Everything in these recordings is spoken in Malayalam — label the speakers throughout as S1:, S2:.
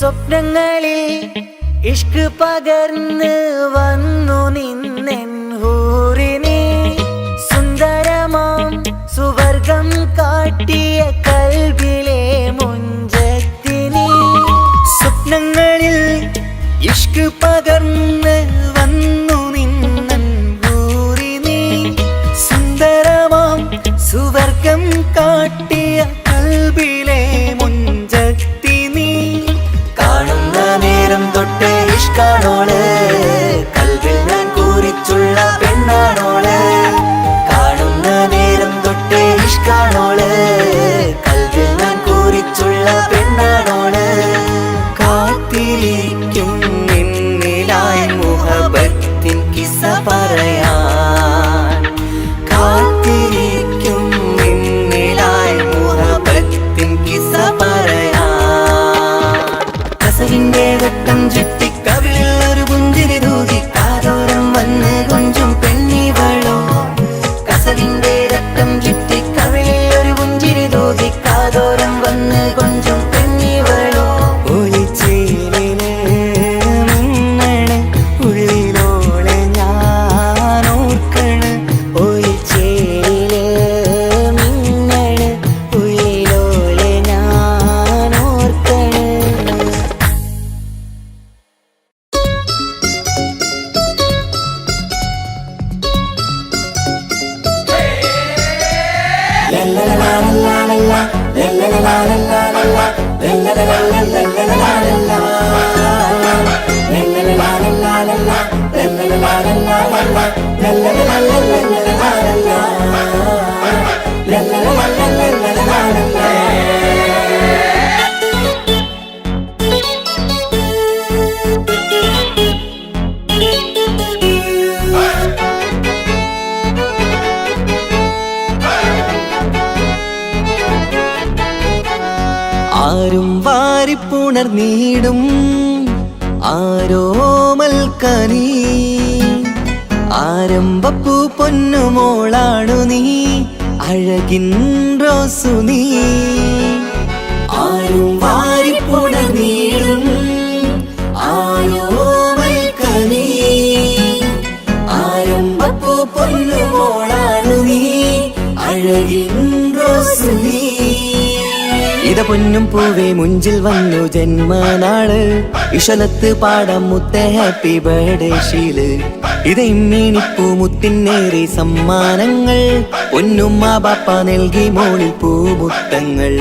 S1: സ്വപ്നങ്ങളിൽ ഇഷ്ക് പകർന്ന് വന്നു നിന്നെൻ ഹൂറിനെ സുന്ദരമാം സുവർഗം കാട്ടിയ കൽബിലെ മുഞ്ചത്തിനെ സ്വപ്നങ്ങളിൽ ഇഷ്ക് പകർന്ന് വന്നു നിന്നെൻ ഹൂറിനെ സുന്ദരമാം സുവർഗം കാട്ടിയ കൽബിലെ മുഞ്ചത്തിനെ കാണുന്ന നേരം തൊട്ട് ഇഷ്കാണോള് കൽബിൽ ഞാൻ കുറിച്ചുള്ള പെണ്ണാണോള് കാണുന്ന നേരം തൊട്ട് ഇഷ്കാണോള് കൽബിൽ ഞാൻ കുറിച്ചുള്ള പെണ്ണാണോള് കാത്തിരിക്കും നിന്നിലായി മുഹബത്തിൻ കിസ്സ പറയാൻ കാത്തിരിക്കും നിന്നിലായി മുഹബത്തിൻ കിസ്സ പറയാൻ കസവിന്റെ വെട്ടം ചുറ്റി കവിളിൽ ഒരു പുഞ്ചിരി തൂകി കാതോരം വന്ന് കൊഞ്ചും പെണ്ണിവളോ കസവിന്റെ രക്തം ചുറ്റി കവിളിൽ ഒരു പുഞ്ചിരി തൂകി കാതോരം വന്ന് കൊഞ്ചും പെണ്ണിവളോ ഒളിച്ചേലിന് മിന്നണ് ഉള്ളിലോളെ ഞാൻ ഓർക്കണ് ഒളിച്ചേലില് മിന്നണ് ഉള്ളിലോളെ ഞാൻ ഓർക്കണ് ആരും വാരിപ്പുണർന്നീടും ആരോമൽക്കനീ ആരംഭപ്പൂ പൊന്നുമോളാണു നീ അഴകിൻ റോസു നീ ആരും വാരിപ്പുണർന്നീടും ആരോമൽക്കനീ ആരംഭപ്പൂ പൊന്നുമോളാണു നീ അഴകിൻ റോസു നീ ഇത പൊന്നും പൂവേ മുഞ്ചിൽ വന്നു ജന്മനാള് ഇഷലത്ത് പാടം മുത്ത ഹാപ്പി ബർത്ത്ഡേ ഷീല് ഇത് ഇമ്മീണിപ്പൂ മുത്തിനേറെ സമ്മാനങ്ങൾ പൊന്നുമ്മ ബാപ്പ നൽകി മോളിൽ പൂമുത്തങ്ങൾ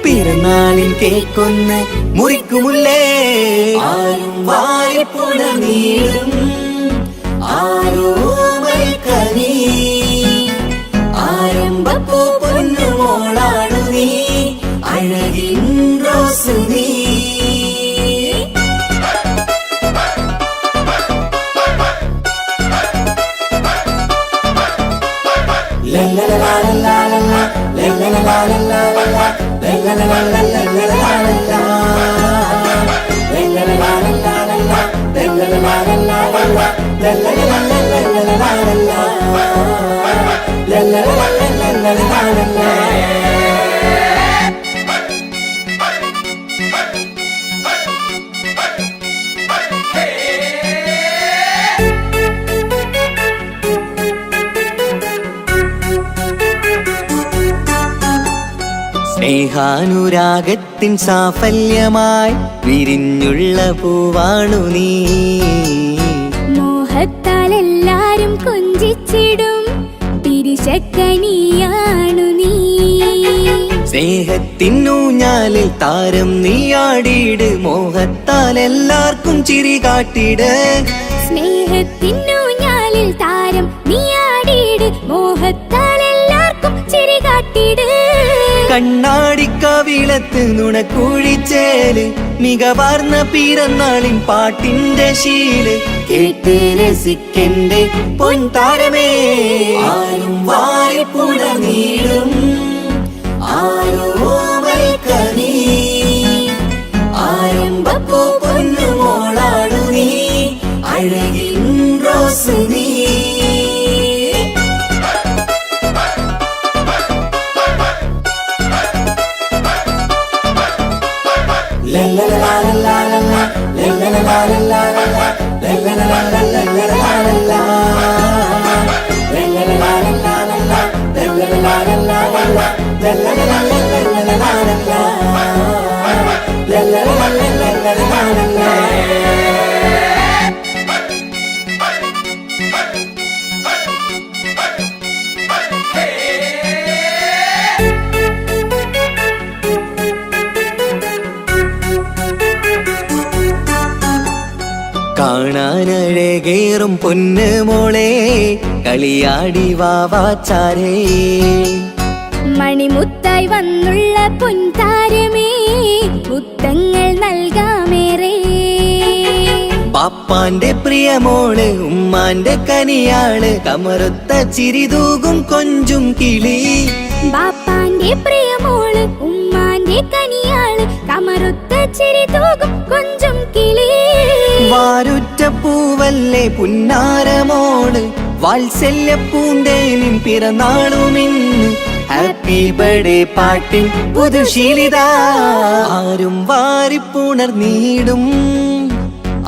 S1: പിറന്നാളിൻ കേക്കൊന്ന് മുറിക്കുമുല്ലേ ആരും വാരിപ്പുണർന്നീടും ആരോമൽക്കനീ ആരംഭപ്പൂ പൊന്നുമോളാണു നീ അഴകിൻ റോസു നീ സ്നേഹാനുരാഗത്തിൻ സാഫല്യമായി വിരിഞ്ഞുള്ള പൂവാണു നീ
S2: മോഹത്താൽ എല്ലാരും കൊഞ്ചിച്ചിടും പിരിശക്കനിയാണു നീ
S1: സ്നേഹത്തിനൂഞ്ഞാലിൽ താരം നീയാടിയിട് മോഹത്താൽ എല്ലാവർക്കും ചിരി കാട്ടിട്
S2: സ്നേഹത്തിനൂഞ്ഞാലിൽ താരം നീയാടിയിട് മോഹത്താൽ എല്ലാവർക്കും ചിരി കാട്ടിട്
S1: കണ്ണാടിക്കവിളത്ത് നുണക്കുഴിച്ചേല് മികവാർന്ന പിറന്നാളിൻ പാട്ടിന്റെ ശീല് കേട്ട് രസിക്കന്റെ പൊൻതാരമേ ആരും വാരിപ്പുണർന്നീടും ആരോമൽക്കനീ ആരംഭപ്പൂ പൊന്നുമോളാണു നീ അഴകിൻ റോസു നീ la la la la la കാണാനഴകേറും പൊന്ന് മോളെ കളിയാടി വാവാച്ചാരേ
S2: മണിമുത്തായി വന്നുള്ള പൊൻതാരമേ മുത്തങ്ങൾ നൽകാമേറെ
S1: പാപ്പാന്റെ പ്രിയമോള് ഉമ്മാന്റെ കനിയാള് കമറുത്ത ചിരിതൂകും കൊഞ്ചും കിളി
S2: ബാപ്പാന്റെ പ്രിയമോള് ഉമ്മാന്റെ കനിയാള് കമറുത്ത ചിരി തൂകും കൊഞ്ചും കിളി
S1: വാരുറ്റ പൂവല്ലേ പുന്നാരമോള് വാത്സല്യ പൂന്തേനിൻ പിറന്നാളുമിന്ന് ഹാപ്പി ബർത്ത്ഡേ പാട്ടിൻ പുതുശീലിത ആരും വാരിപ്പുണർന്നീടും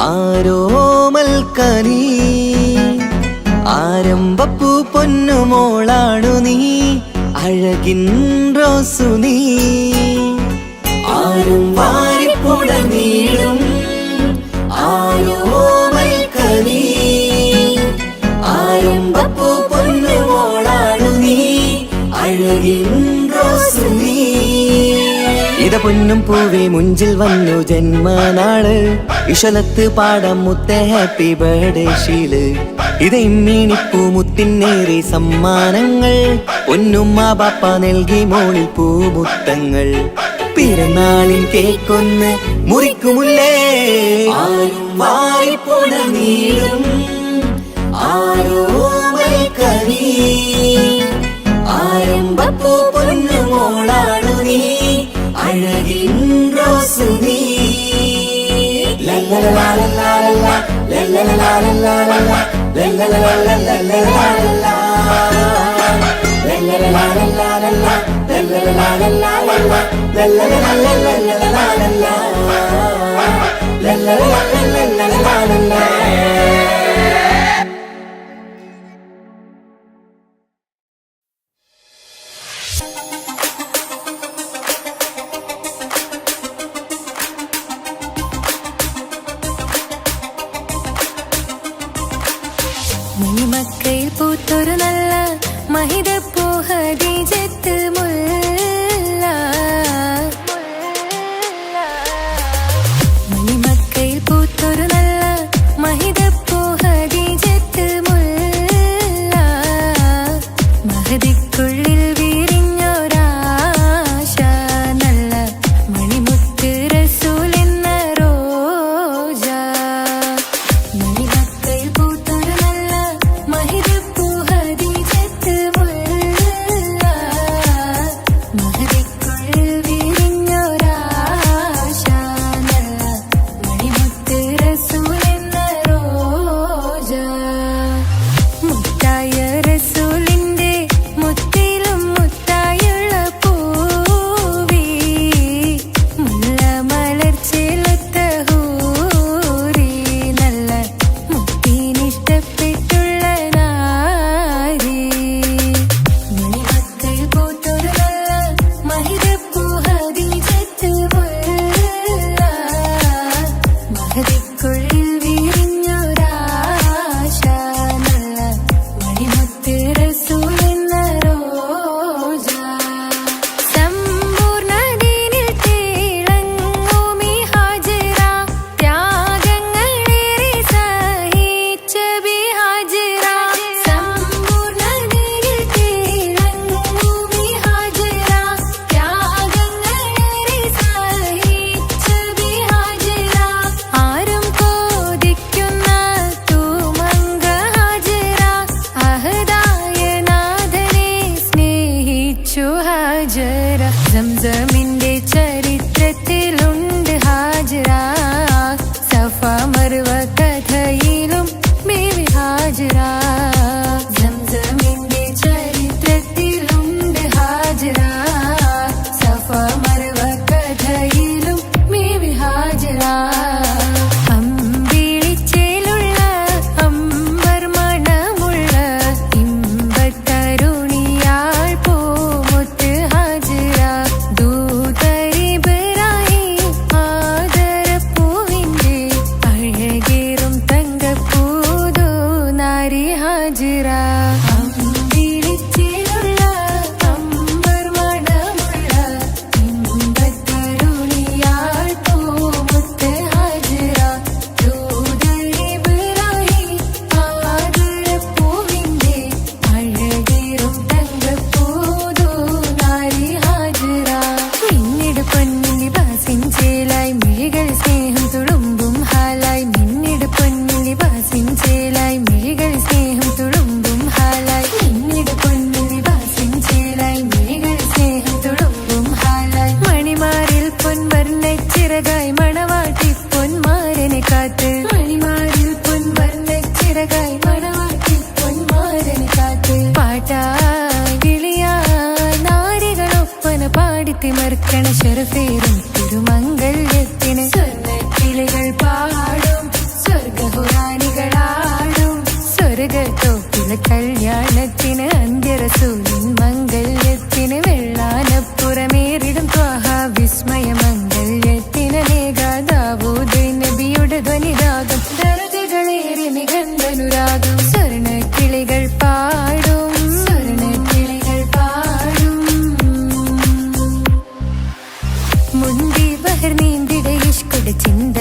S1: ആരോമൽക്കനീ ആരംഭപ്പൂ പൊന്നുമോളാണു നീ അഴകിൻ റോസു നീ ആരും വാരിപ്പുണർന്നീടും ആരോമൽക്കനീ ആരംഭപ്പൂ പൊന്നുമോളാണു നീ അഴകിൻ റോസു നീ ഇത പൊന്നും പൂവേ മുഞ്ചിൽ വന്നു ജന്മനാള് ഇശലത്ത് പാടം മുത്ത ഹാപ്പി ബർത്ത്ഡേ ഷീല് ഇത് ഇമ്മീണിപ്പൂ മുത്തിനേറെ സമ്മാനങ്ങൾ പൊന്നുമ്മ ബാപ്പ നൽകി മോളിൽ പൂമുത്തങ്ങൾ പിറന്നാളിൻ കേക്കൊന്ന് മുറിക്കുമുല്ലേ ആരും വാരിപ്പുണർന്നീടും ആരോമൽക്കനീ ആരംഭപ്പൂ പൊന്നുമോളാണു നീ അഴകിൻ റോസു നീ ലല്ലലലാലലാലലാ ലല്ലലലാലലാലലാ ലല്ലലലാലലാലലാ ലല്ലലലാലലാലലാ ലല്ലലലാലലാലലാ ലല്ലലലാലലാലലാ ലല്ലലലാലലാലലാ
S3: മണിമക്കയിൽ പൂത്തൊരു നല്ല മഹിതപ്പൂ ഹദീജത്ത് മുല്ല മണിമക്കയിൽ പൂത്തൊരു നല്ല മഹിതപ്പൂ ഹദീജത്ത് മുല്ല മഹദിക്കുള്ളിൽ വിരിഞ്ഞൊരാശ നല്ല മണിമുത്ത് റസൂൽ എന്ന റോജ മണിമക്കയിൽ പൂത്തൊരു നല്ല മഹിതപ്പൂ ഹദീജത്ത് മുല്ല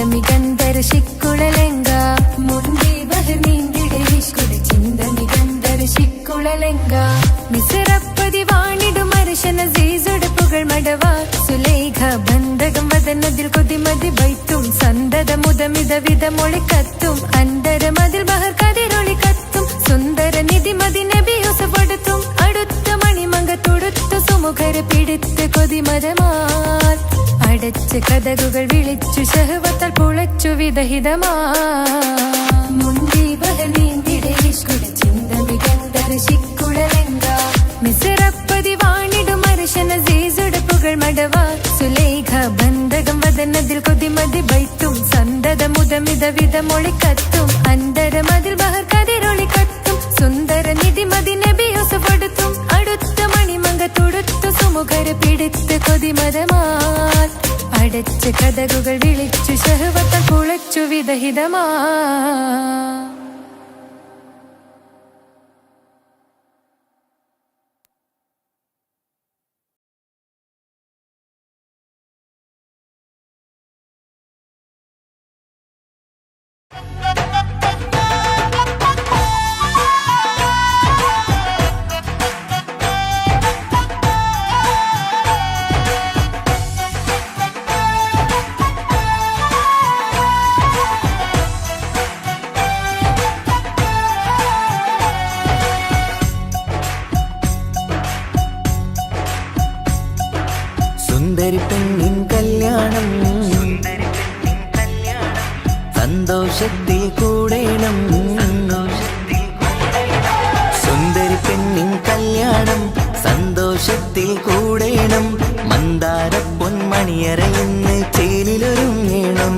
S3: ചിന്തമികന്ധര ശിക്കുളലെങ്ക മുണ്ടി ബഹർ നീന്തിടെ വിഷ്കുടെ ചിന്തമികന്ധര ശിക്കുളലെങ്ക മിസറപ്പതി വാണിടും അർശന സീസുടെ പുകൾ മടവ സുലേഖ ബന്ധകം വദനതിൽ കൊതിമതി ബൈത്തും സന്തത മുതമിത വിധ മൊളിക്കത്തും അന്തര മതിൽ ബഹർ കതിരൊളി കത്തും സുന്ദര നിധി മതി നബി യൂസഫടുത്തും അടുത്ത മണിമങ്ക തൊടുത്തു സുമുഖര പിടിത്ത് കൊതിമതമാൽ അടച്ച് കഥകുകൾ വിളിച്ചു ശഹവത്താൽ പുളച്ചു വിദഹിതമാ മുണ്ടി ബഹർ നീന്തിടെ ഇഷ്കുടെ ചിന്തമികന്ധര ശിക്കുളലെങ്ക മിസറപ്പതി വാണിടും അർശന സീസുടെ പുകൾ മടവ സുലേഖ ബന്ധകം വദനതിൽ കൊതിമതി ബൈത്തും സന്തത മുതമിത വിധ മൊളിക്കത്തും അന്തര മതിൽ ബഹർ കതിരൊളി കത്തും സുന്ദര നിധി മതി നബി യൂസഫടുത്തും അടുത്ത മണിമങ്ക തൊടുത്തു സുമുഖര പിടിത്ത് കൊതിമതമാൽ അടച്ച് കഥകുകൾ വിളിച്ചു ശഹവത്താൽ പുളച്ചു വിദഹിതമാ
S1: സുന്ദരി പെണ്ണിൻ കല്യാണം സന്തോഷത്തിൽ കൂടേണം സുന്ദരി പെണ്ണിൻ കല്യാണം സന്തോഷത്തിൽ കൂടേണം മന്ദാര പൊന്മണിയറയിന്ന് ചേലിലൊരുങ്ങേണം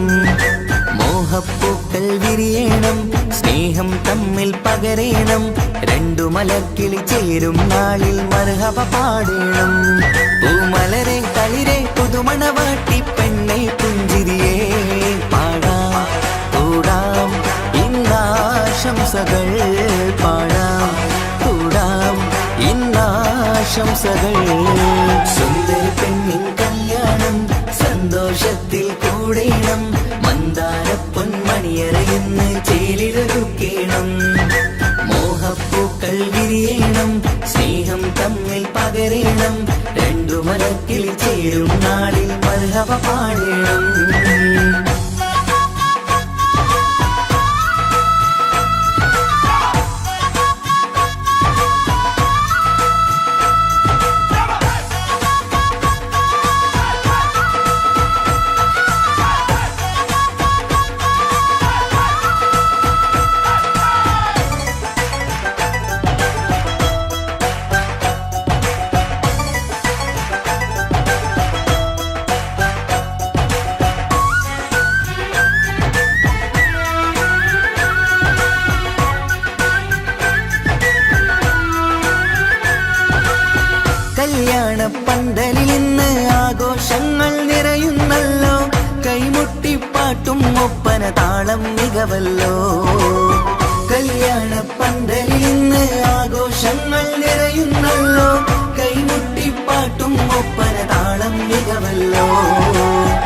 S1: മോഹപ്പൂക്കൾ വിരിയണം സ്നേഹം തമ്മിൽ പകരേണം രണ്ടു മലക്കിളി ചേരും നാളിൽ മർഹബ പാടേണം പൂമലരെ തളിരെ പുതുമണവാട്ടി പെണ്ണെ പുഞ്ചിരിയേ പാടാം കൂടാം ഇന്നാശംസകൾ പാടാം കൂടാം ഇന്നാശംസകൾ സുന്ദരി പെണ്ണിൻ കല്യാണം സന്തോഷത്തിൽ കൂടേണം മന്ദാര പൊന്മണിയറയിന്ന് ചേലിലൊരുക്കേണം മോഹപ്പൂക്കൾ വിരിയണം സ്നേഹം തമ്മിൽ പകരേണം രണ്ടു മലക്കിൽ ചേരും നാളിൽ മർഹബ പാടേണം കല്യാണ പന്തലിൽ ഇന്ന് ആഘോഷങ്ങൾ നിറയുന്നല്ലോ കൈമുട്ടിപ്പാട്ടും ഒപ്പന താളം മികവല്ലോ കല്യാണ പന്തലിൽ ഇന്ന് ആഘോഷങ്ങൾ നിറയുന്നല്ലോ കൈമുട്ടിപ്പാട്ടും ഒപ്പന താളം മികവല്ലോ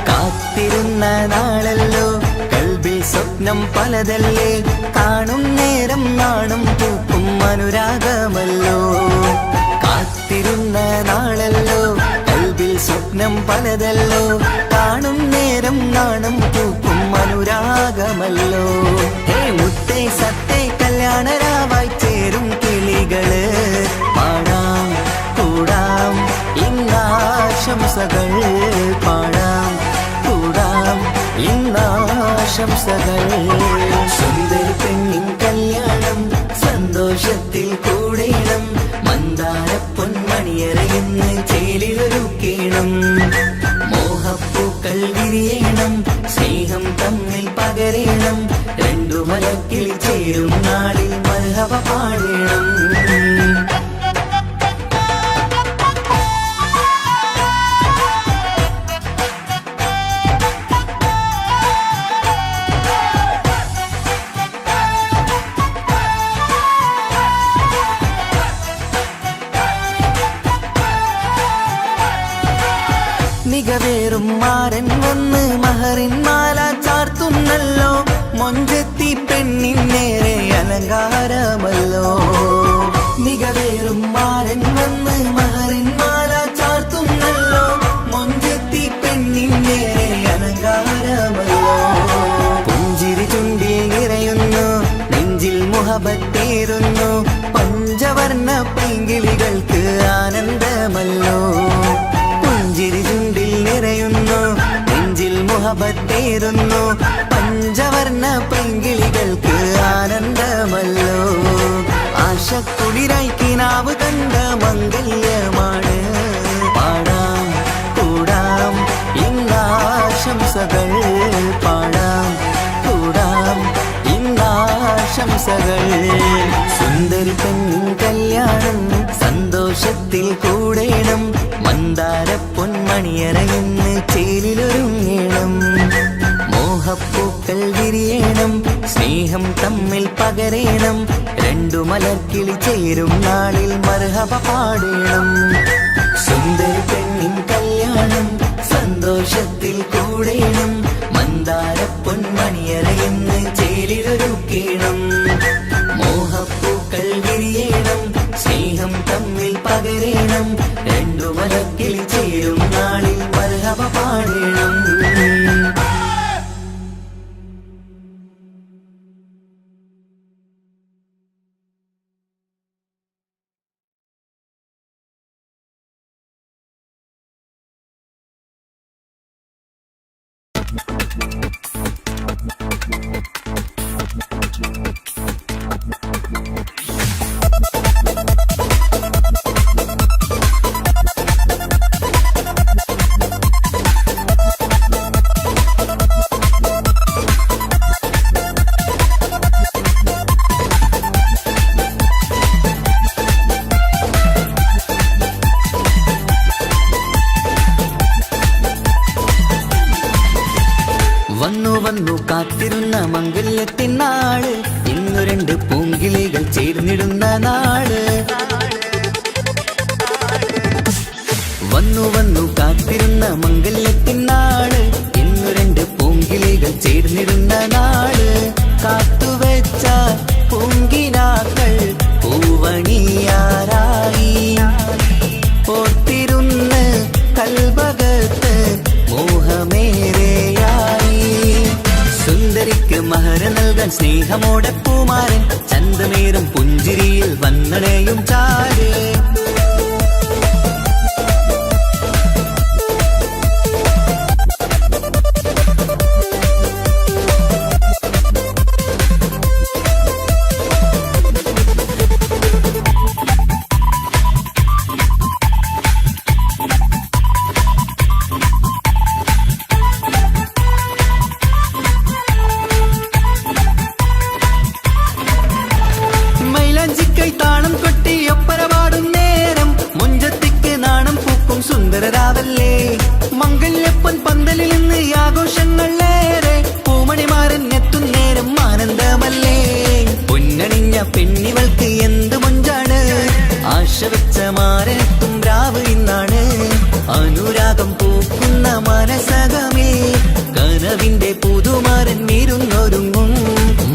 S1: കാത്തിരുന്ന നാളല്ലോ കൽബിൽ സ്വപ്നം പലതല്ലേ കാണും നേരം നാണം പൂക്കും അനുരാഗമല്ലോ കാത്തിരുന്ന നാളല്ലോ കൽബിൽ സ്വപ്നം പലതല്ലോ കാണും നേരം നാണം പൂക്കും അനുരാഗമല്ലോ ഹേ മുത്തേ സത്തേ കല്യാണരാവായി ചേരും കിളികള് പാടാം കൂടാം ഇന്നാശംസകൾ പാടാം കൂടാം ഇന്നാശംസകൾ സുന്ദരി പെണ്ണിൻ കല്യാണം സന്തോഷത്തിൽ കൂടേണം മന്ദാര പൊന്മണിയറയിന്ന് ചേലിലൊരുക്കേണം മോഹപ്പൂക്കൾ വിരിയണം സ്നേഹം തമ്മിൽ പകരേണം രണ്ടു മലക്കിൽ ചേരും നാളിൽ മർഹബ പാടേണം മികവേറും മാരൻ വന്ന് മഹറിൻ മാല ചാർത്തി മുഹബത്തേറുന്നു പഞ്ചവർണ്ണ പൈങ്കിളികൾക്ക് ആനന്ദമല്ലോ പുഞ്ചിരി ചുണ്ടിൽ നിറയുന്നു നെഞ്ചിൽ മുഹബത്തേറുന്നു പഞ്ചവർണ്ണ പൈങ്കിളികൾക്ക് ആനന്ദമല്ലോ ആശക്കുളിരായി കിനാവ് കണ്ട മംഗല്യമാണ് പാടാം കൂടാം ഇന്നാശംസകൾ പാടാം കൂടാം ഇന്നാശംസകൾ സുന്ദരി പെണ്ണിൻ കല്യാണം സന്തോഷത്തിൽ കൂടേണം മന്ദാര പൊന്മണിയറയിന്ന് ചേലിലൊരുങ്ങേണം മോഹപ്പൂക്കൾ വിരിയണം സ്നേഹം തമ്മിൽ പകരേണം രണ്ടു മലർക്കിളി ചേരും നാളിൽ മർഹബ പാടേണം സുന്ദരി പെണ്ണിൻ കല്യാണം സന്തോഷത്തിൽ കൂടേണം മന്ദാര പൊന്മണിയറയിന്ന് ചേലിലൊരുക്കേണം മോഹപ്പൂക്കൾ വിരിയണം സ്നേഹം തമ്മിൽ പകരേണം രണ്ടു മലർക്കിളി ചേരും നാളിൽ മർഹബ പാടേണം വന്നു വന്നു കാത്തിരുന്ന മംഗല്യത്തിനാള് ഇന്നു രണ്ട് പൂങ്കിളികൾ ചേർന്നിടുന്ന നാള് വന്നു വന്നു കാത്തിരുന്ന മംഗല്യത്തിനാള് ഇന്നു രണ്ട് പൂങ്കിളികൾ ചേർന്നിടുന്ന നാള് കാത്തുവെച്ച പൂങ്കിനാക്കൾ പൂവണിയാരായി ഓർത്തിരുന്ന് കൽബകത്ത് മോഹമേറെയായി സുന്ദരിക്ക് മഹർ നൽകാൻ സ്നേഹമോടെ പൂമാരൻ ചന്തമേറും പുഞ്ചിരിയിൽ വന്നണയും ചാര് താളം കൊട്ടി ഒപ്പരപാടും നേരം മുഞ്ചത്തിക്ക് നാണം പൂക്കും സുന്ദരരാവല്ലേ മംഗല്യപ്പൻ പന്തലിൽ നിന്ന് ആഘോഷങ്ങളേറെ പൂമണിമാരൻ എത്തും നേരം ആനന്ദമല്ലേ പൊന്നണിഞ്ഞ പെണ്ണിവൾക്ക് എന്ത് മൊഞ്ചാണ് ആശ വെച്ച മാരനെത്തും രാവ് ഇന്നാണ് അനുരാഗം പൂക്കുന്ന മനസകമേ കനവിന്റെ പുതുമാരൻ ഇരുന്നൊരുങ്ങും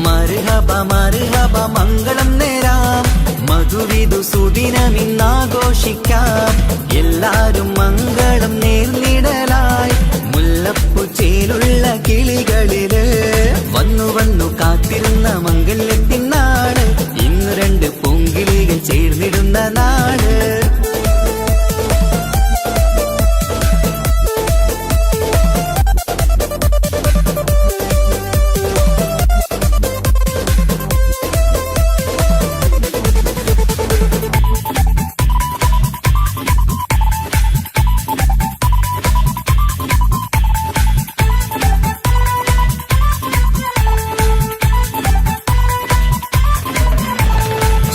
S1: മർഹബ മർഹബ മംഗളം നേരാം മധുവിധു സുദിനമിന്നാഘോഷിക്കാം എല്ലാരും മംഗളം നേർന്നിടലായി മുല്ലപ്പു ചേലുള്ള കിളികളില് വന്നു വന്നു കാത്തിരുന്ന മംഗല്യത്തിനാണ് ഇന്ന് രണ്ട് പൂങ്കിളികൾ ചേർന്നിടുന്ന നാട്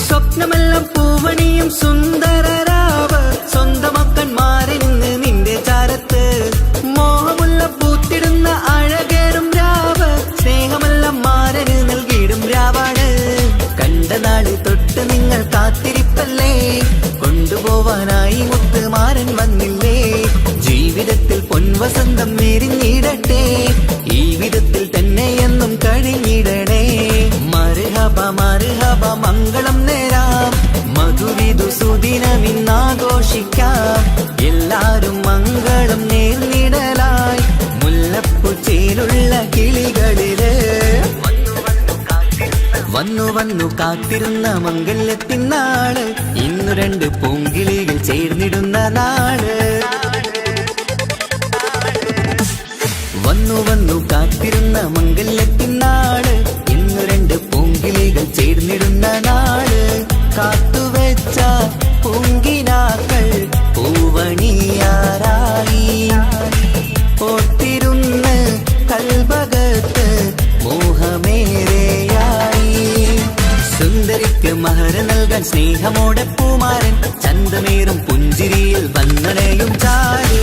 S1: സ്വപ്നമെല്ലാം പൂവണിയും സുന്ദരരാവ് സ്വന്തമക്കന്മാരെന്ന് നിന്റെ ചാരത്ത് മോഹമുള്ള പൂത്തിടുന്ന അഴകേറും രാവ് സ്നേഹമെല്ലാം മാരന് നൽകിയിടും രാവാണ് കണ്ട നാള് തൊട്ട് നിങ്ങൾ കാത്തിരിപ്പല്ലേ കൊണ്ടുപോവാനായി മുത്തുമാരൻ വന്നില്ലേ ജീവിതത്തിൽ പൊൻവസന്തം നേരിഞ്ഞിടട്ടെ ഈ വിധത്തിൽ തന്നെ എന്നും കഴിഞ്ഞിടണേ മർഹബ മർഹബ മംഗളം നേരാം മധുവിധു സുദിനമിന്നാഘോഷിക്കാം എല്ലാരും മംഗളം നേർന്നിടലായി മുല്ലപ്പു ചേലുള്ള കിളികളില് വന്നു വന്നു കാത്തിരുന്ന മംഗല്യത്തിനാള്, ഇന്നു രണ്ട് പൂങ്കിളികൾ ചേർന്നിടുന്ന നാള്. വന്നു വന്നു കാത്തിരുന്ന മംഗല്യത്തിനാള്, ഇന്നു രണ്ട് പൂങ്കിളികൾ ചേർന്നിടുന്ന നാള്. കാത്തുവെച്ച പൂങ്കിനാക്കൾ പൂവണിയാറായി, ഓർത്തിരുന്ന് കൽബകത്ത് മോഹമേറെയായി. സുന്ദരിക്ക് മഹർ നൽകാൻ സ്നേഹമോടെ പൂമാരൻ, ചന്തമേറും പുഞ്ചിരിയിൽ വന്നണയും ചാര്.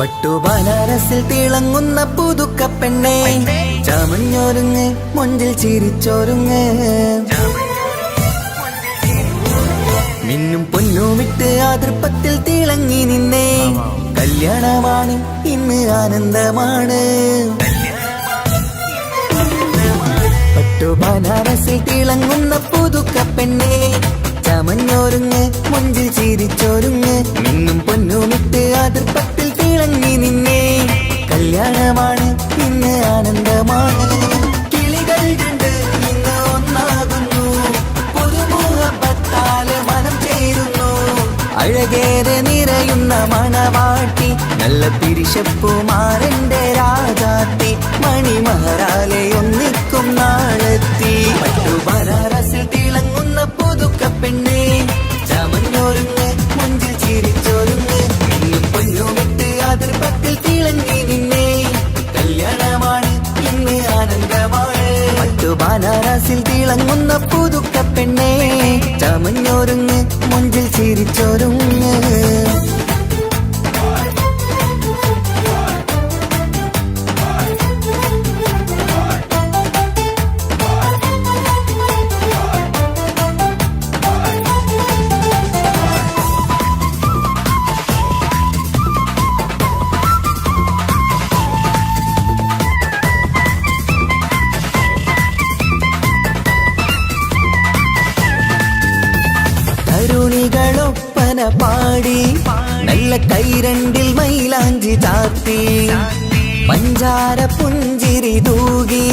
S1: പട്ടുബനാരസിൽ തിളങ്ങുന്ന പുതുക്ക പെണ്ണെ, ചമഞ്ഞൊരുങ്ങ് മൊഞ്ചിൽ ചിരിച്ചൊരുങ്ങ്. മിന്നും പൊന്നുമിട്ട് ആതൃപ്പത്തിൽ തിളങ്ങി നിന്നേ, കല്യാണമാണ് ഇന്ന് ആനന്ദമാണ്. പട്ടുബനാരസിൽ തിളങ്ങുന്ന പുതുക്ക പെണ്ണെ, ചമഞ്ഞൊരുങ്ങ് മൊഞ്ചിൽ ചിരിച്ചൊരുങ്ങ്. മിന്നും പൊന്നുമിട്ട് ആതൃപ്പത്തിൽ തിളങ്ങി നിന്നേ, കല്യാണമാണ് ഇന്ന് ആനന്ദമാണ്. കിളികൾ കണ്ട് ഇന്ന് ഒന്നാകുന്നു, പുതുമുഖത്താല് മനം ചേരുന്നു. അഴകേറെ നിറയുന്ന മണവാട്ടി, നല്ല പിരിശപ്പുമാരന്റെ രാജാത്തി, മണിമഹറാലെ ഒന്നിക്കും നാളെത്തി. പട്ടുബനാരസിൽ തിളങ്ങുന്ന പുതുക്ക പെണ്ണെ, ചമഞ്ഞൊരുങ്ങ് മുഞ്ചിൽ ചിരിച്ചൊരുങ്ങ്. മിന്നും പൊന്നുമിട്ട് ആതൃപ്പത്തിൽ തിളങ്ങി നിന്നേ, കല്യാണമാണ് ഇന്ന് ആനന്ദമാണ്. പട്ടുബനാരസിൽ തിളങ്ങുന്ന പുതുക്ക പെണ്ണെ, ചമഞ്ഞൊരുങ്ങ് മുഞ്ചിൽ ചിരിച്ചൊരുങ്ങ്. തരുണികളൊപ്പന പാടി, നല്ല കൈരണ്ടിൽ മൈലാഞ്ചി ചാത്തി, പഞ്ചാര പുഞ്ചിരി തൂകി,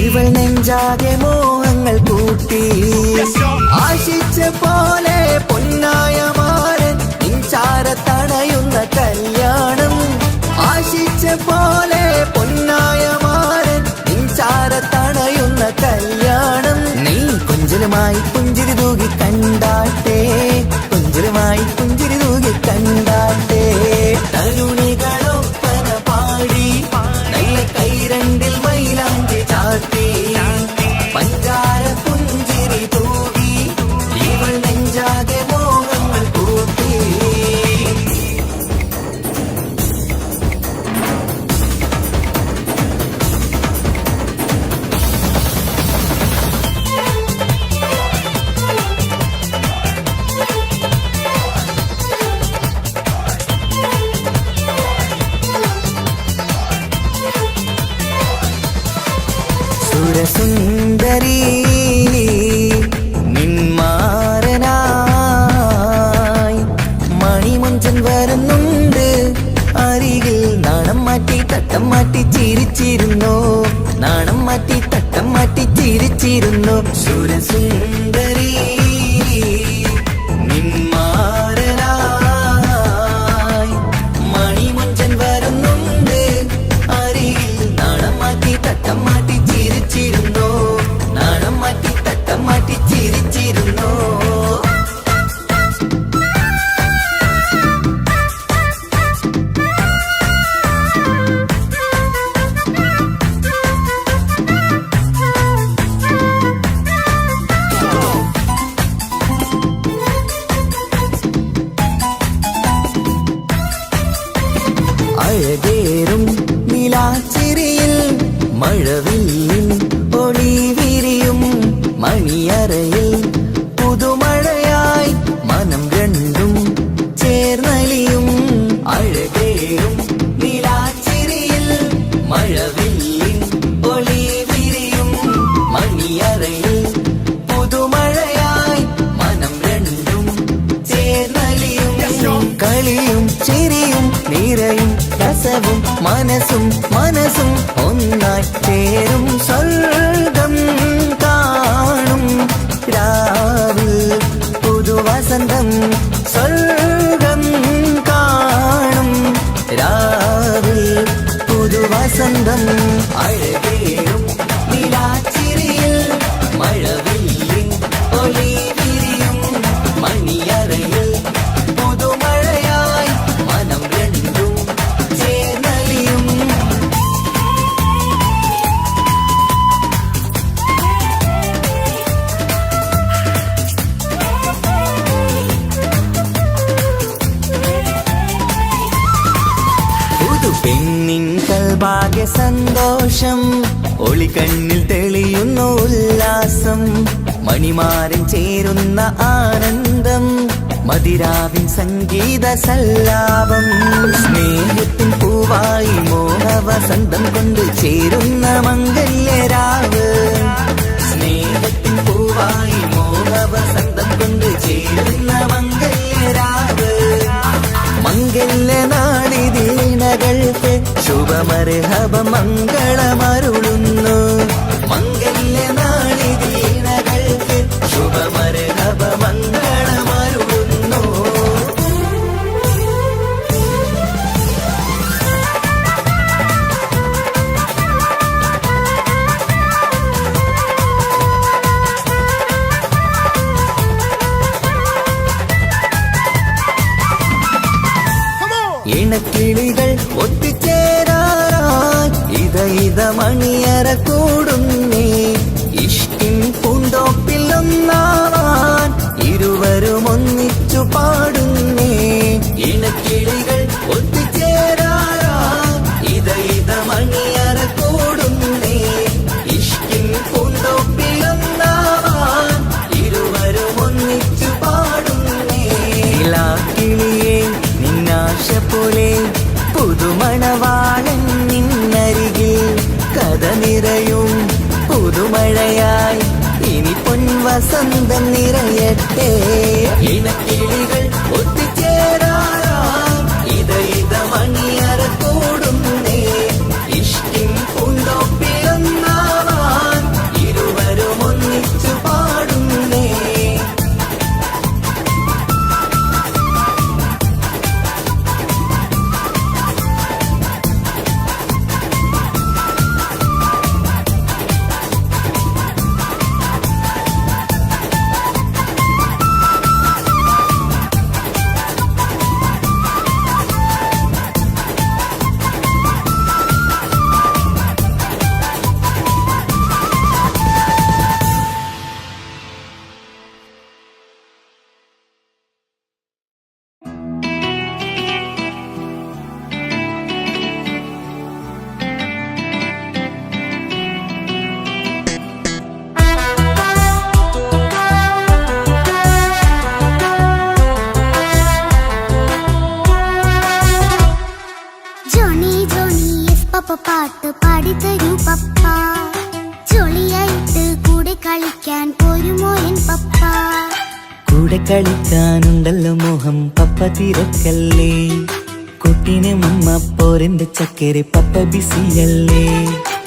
S1: ഇവൾ നെഞ്ചാകെ മോഹങ്ങൾ കൂട്ടി. ആശിച്ച പോലെ പൊന്നായ മാരൻ നിൻചാര തണയുന്ന കല്യാണം. ആശിച്ച പോലെ പൊന്നായ മാരൻ നിൻചാര തണയുന്ന കല്യാണം. നീ കൊഞ്ചലുമായി പുഞ്ചിരി തൂകി കണ്ടാട്ടെ, കൊഞ്ചലുമായി പുഞ്ചിരി തൂകി കണ്ടാട്ടെ. തരുണികളൊപ്പന പാടി, നല്ല കൈരണ്ടിൽ മൈലാഞ്ചി ചാത്തി, പഞ്ചാര പുഞ്ചിരി തൂകി, ഇവൾ നെഞ്ചാകെ മോഹങ്ങൾ കൂട്ടി. സുരസുന്ദരി നിന്മാരനായി മണിമുഞ്ചൻ വരുന്നുണ്ട് അരികിൽ. നാണം മാറ്റി തട്ടം മാറ്റി ചിരിച്ചിരുന്നു, നാണം മാറ്റി തട്ടം മാറ്റി ചിരിച്ചിരുന്നു. സുരസുന്ദരി നിന്മാരനായി മണിമുഞ്ചൻ വരുന്നുണ്ട് അരികിൽ. നാണം മാറ്റി തട്ടം മാറ്റി ചിരിച്ചിരുന്നു, നാണം മാറ്റി തട്ടം മാറ്റി ചിരിച്ചിരുന്നു. അഴകേറും നിലാച്ചിരിയിൽ മഴവില്ലിൻ ഒളി വിരിയും, മണിയറയിൽ വസന്തം അഴകേറും നിലാച്ചിരിയിൽ മഴവില്ലിൻ ഒലി വിരിയും മണിയറയിൽ പുതുമഴയായി മനം രണ്ടും ചേർന്നലിയും പെണ്ണിൻ കൽഭാഗ്യ സന്തോഷം ഒളികണ്ണിൽ തെളിയുന്നു ഉല്ലാസം മണിമാരൻ ചേരുന്ന ആനന്ദം മതിരാവിൻ സംഗീത സല്ലാപം സ്നേഹത്തിൻ പൂവായി മോഹവസന്തം കൊണ്ട് ചേരുന്ന മംഗല്യരാവ് സ്നേഹത്തിൻ പൂവായി മോഹവസന്തം കൊണ്ട് ചേരുന്ന മംഗല്യരാവ് മംഗല്യനാളിതീണകൾക്ക് ശുഭമർഹബ മംഗളമരുളുന്നു മംഗല്യനാളിതീണകൾക്ക് ശുഭമർഹബ മംഗളമരുളുന്നു ഇണക്കിളികൾ ഒത്തുചേരാറായി ഇത മണിയറ കൂടുന്നേ ഇഷ്കിൻ പൂന്തോപ്പിൽ ഒന്നാവാൻ ഇരുവരും ഒന്നിച്ചു പാടുന്നേ ഇണക്കിളികൾ ഒത്തുചേരാറായി ഇത മണിയറ കൂടുന്നേ ഇഷ്കിൻ പൂന്തോപ്പിൽ ഒന്നാവാൻ ഇരുവരും ഒന്നിച്ചു പാടുന്നേ കിളിയേ നിന്നാശ പോലെ പുതുമണവാളൻ നിന്നരികിൽ കഥ നിറയും പുതുമഴയായി ഇനി പൊൻവസന്തം നിറയട്ടെ ഇണക്കിളികൾ ഒത്തുചേരാറായി ഇത മണിയറ കൂടുന്നേ ഇഷ്കിൻ പൂന്തോപ്പിലൊന്നാവാൻ ഇരുവരും ഒന്നിച്ചു പാടുന്നേ
S2: പാട്ട് പാടിത്തരൂ പപ്പ ജോളിയായിട്ട് കൂടെ കളിക്കാൻ പോരുമോ എൻ പപ്പ
S1: കൂടെ കളിക്കാനുണ്ടല്ലോ മോഹം പപ്പ തിരക്കല്ലേ കുട്ടീനെ മമ്മ പോരെന്റെ ചക്കരെ പപ്പ ബിസിയല്ലേ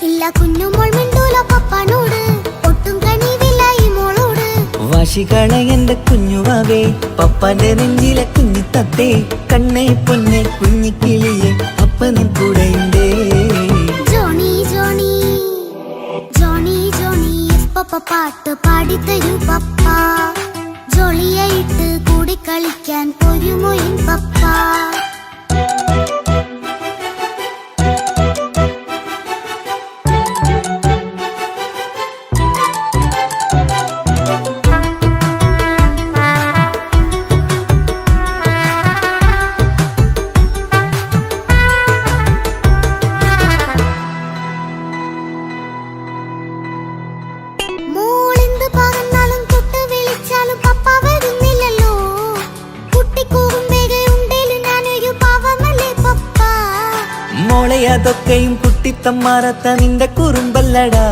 S2: ഇല്ല കുഞ്ഞുമോൾ മിണ്ടൂല പപ്പനോട് ഒട്ടും കനിവില്ല ഈ മോളോട്
S1: വാശികള എന്റെ കുഞ്ഞുവാവേ പപ്പാന്റെ നെഞ്ചിലെ കുഞ്ഞു തത്തേ കണ്ണേ പൊന്നെ കുഞ്ഞിക്കിളിയെ അപ്പനും കൂടെയുണ്ടേ
S2: ജോണി ജോണി ജോണി ജോണി പപ്പ പാട്ട് പാടിത്തരൂ പപ്പ ജോളിയായിട്ട് കൂടി കളിക്കാൻ പോരുമോ എൻ പപ്പ
S1: അതൊക്കെയും കുട്ടിത്തമ്മാറത്ത നിന്റെ കുറുമ്പല്ലടാ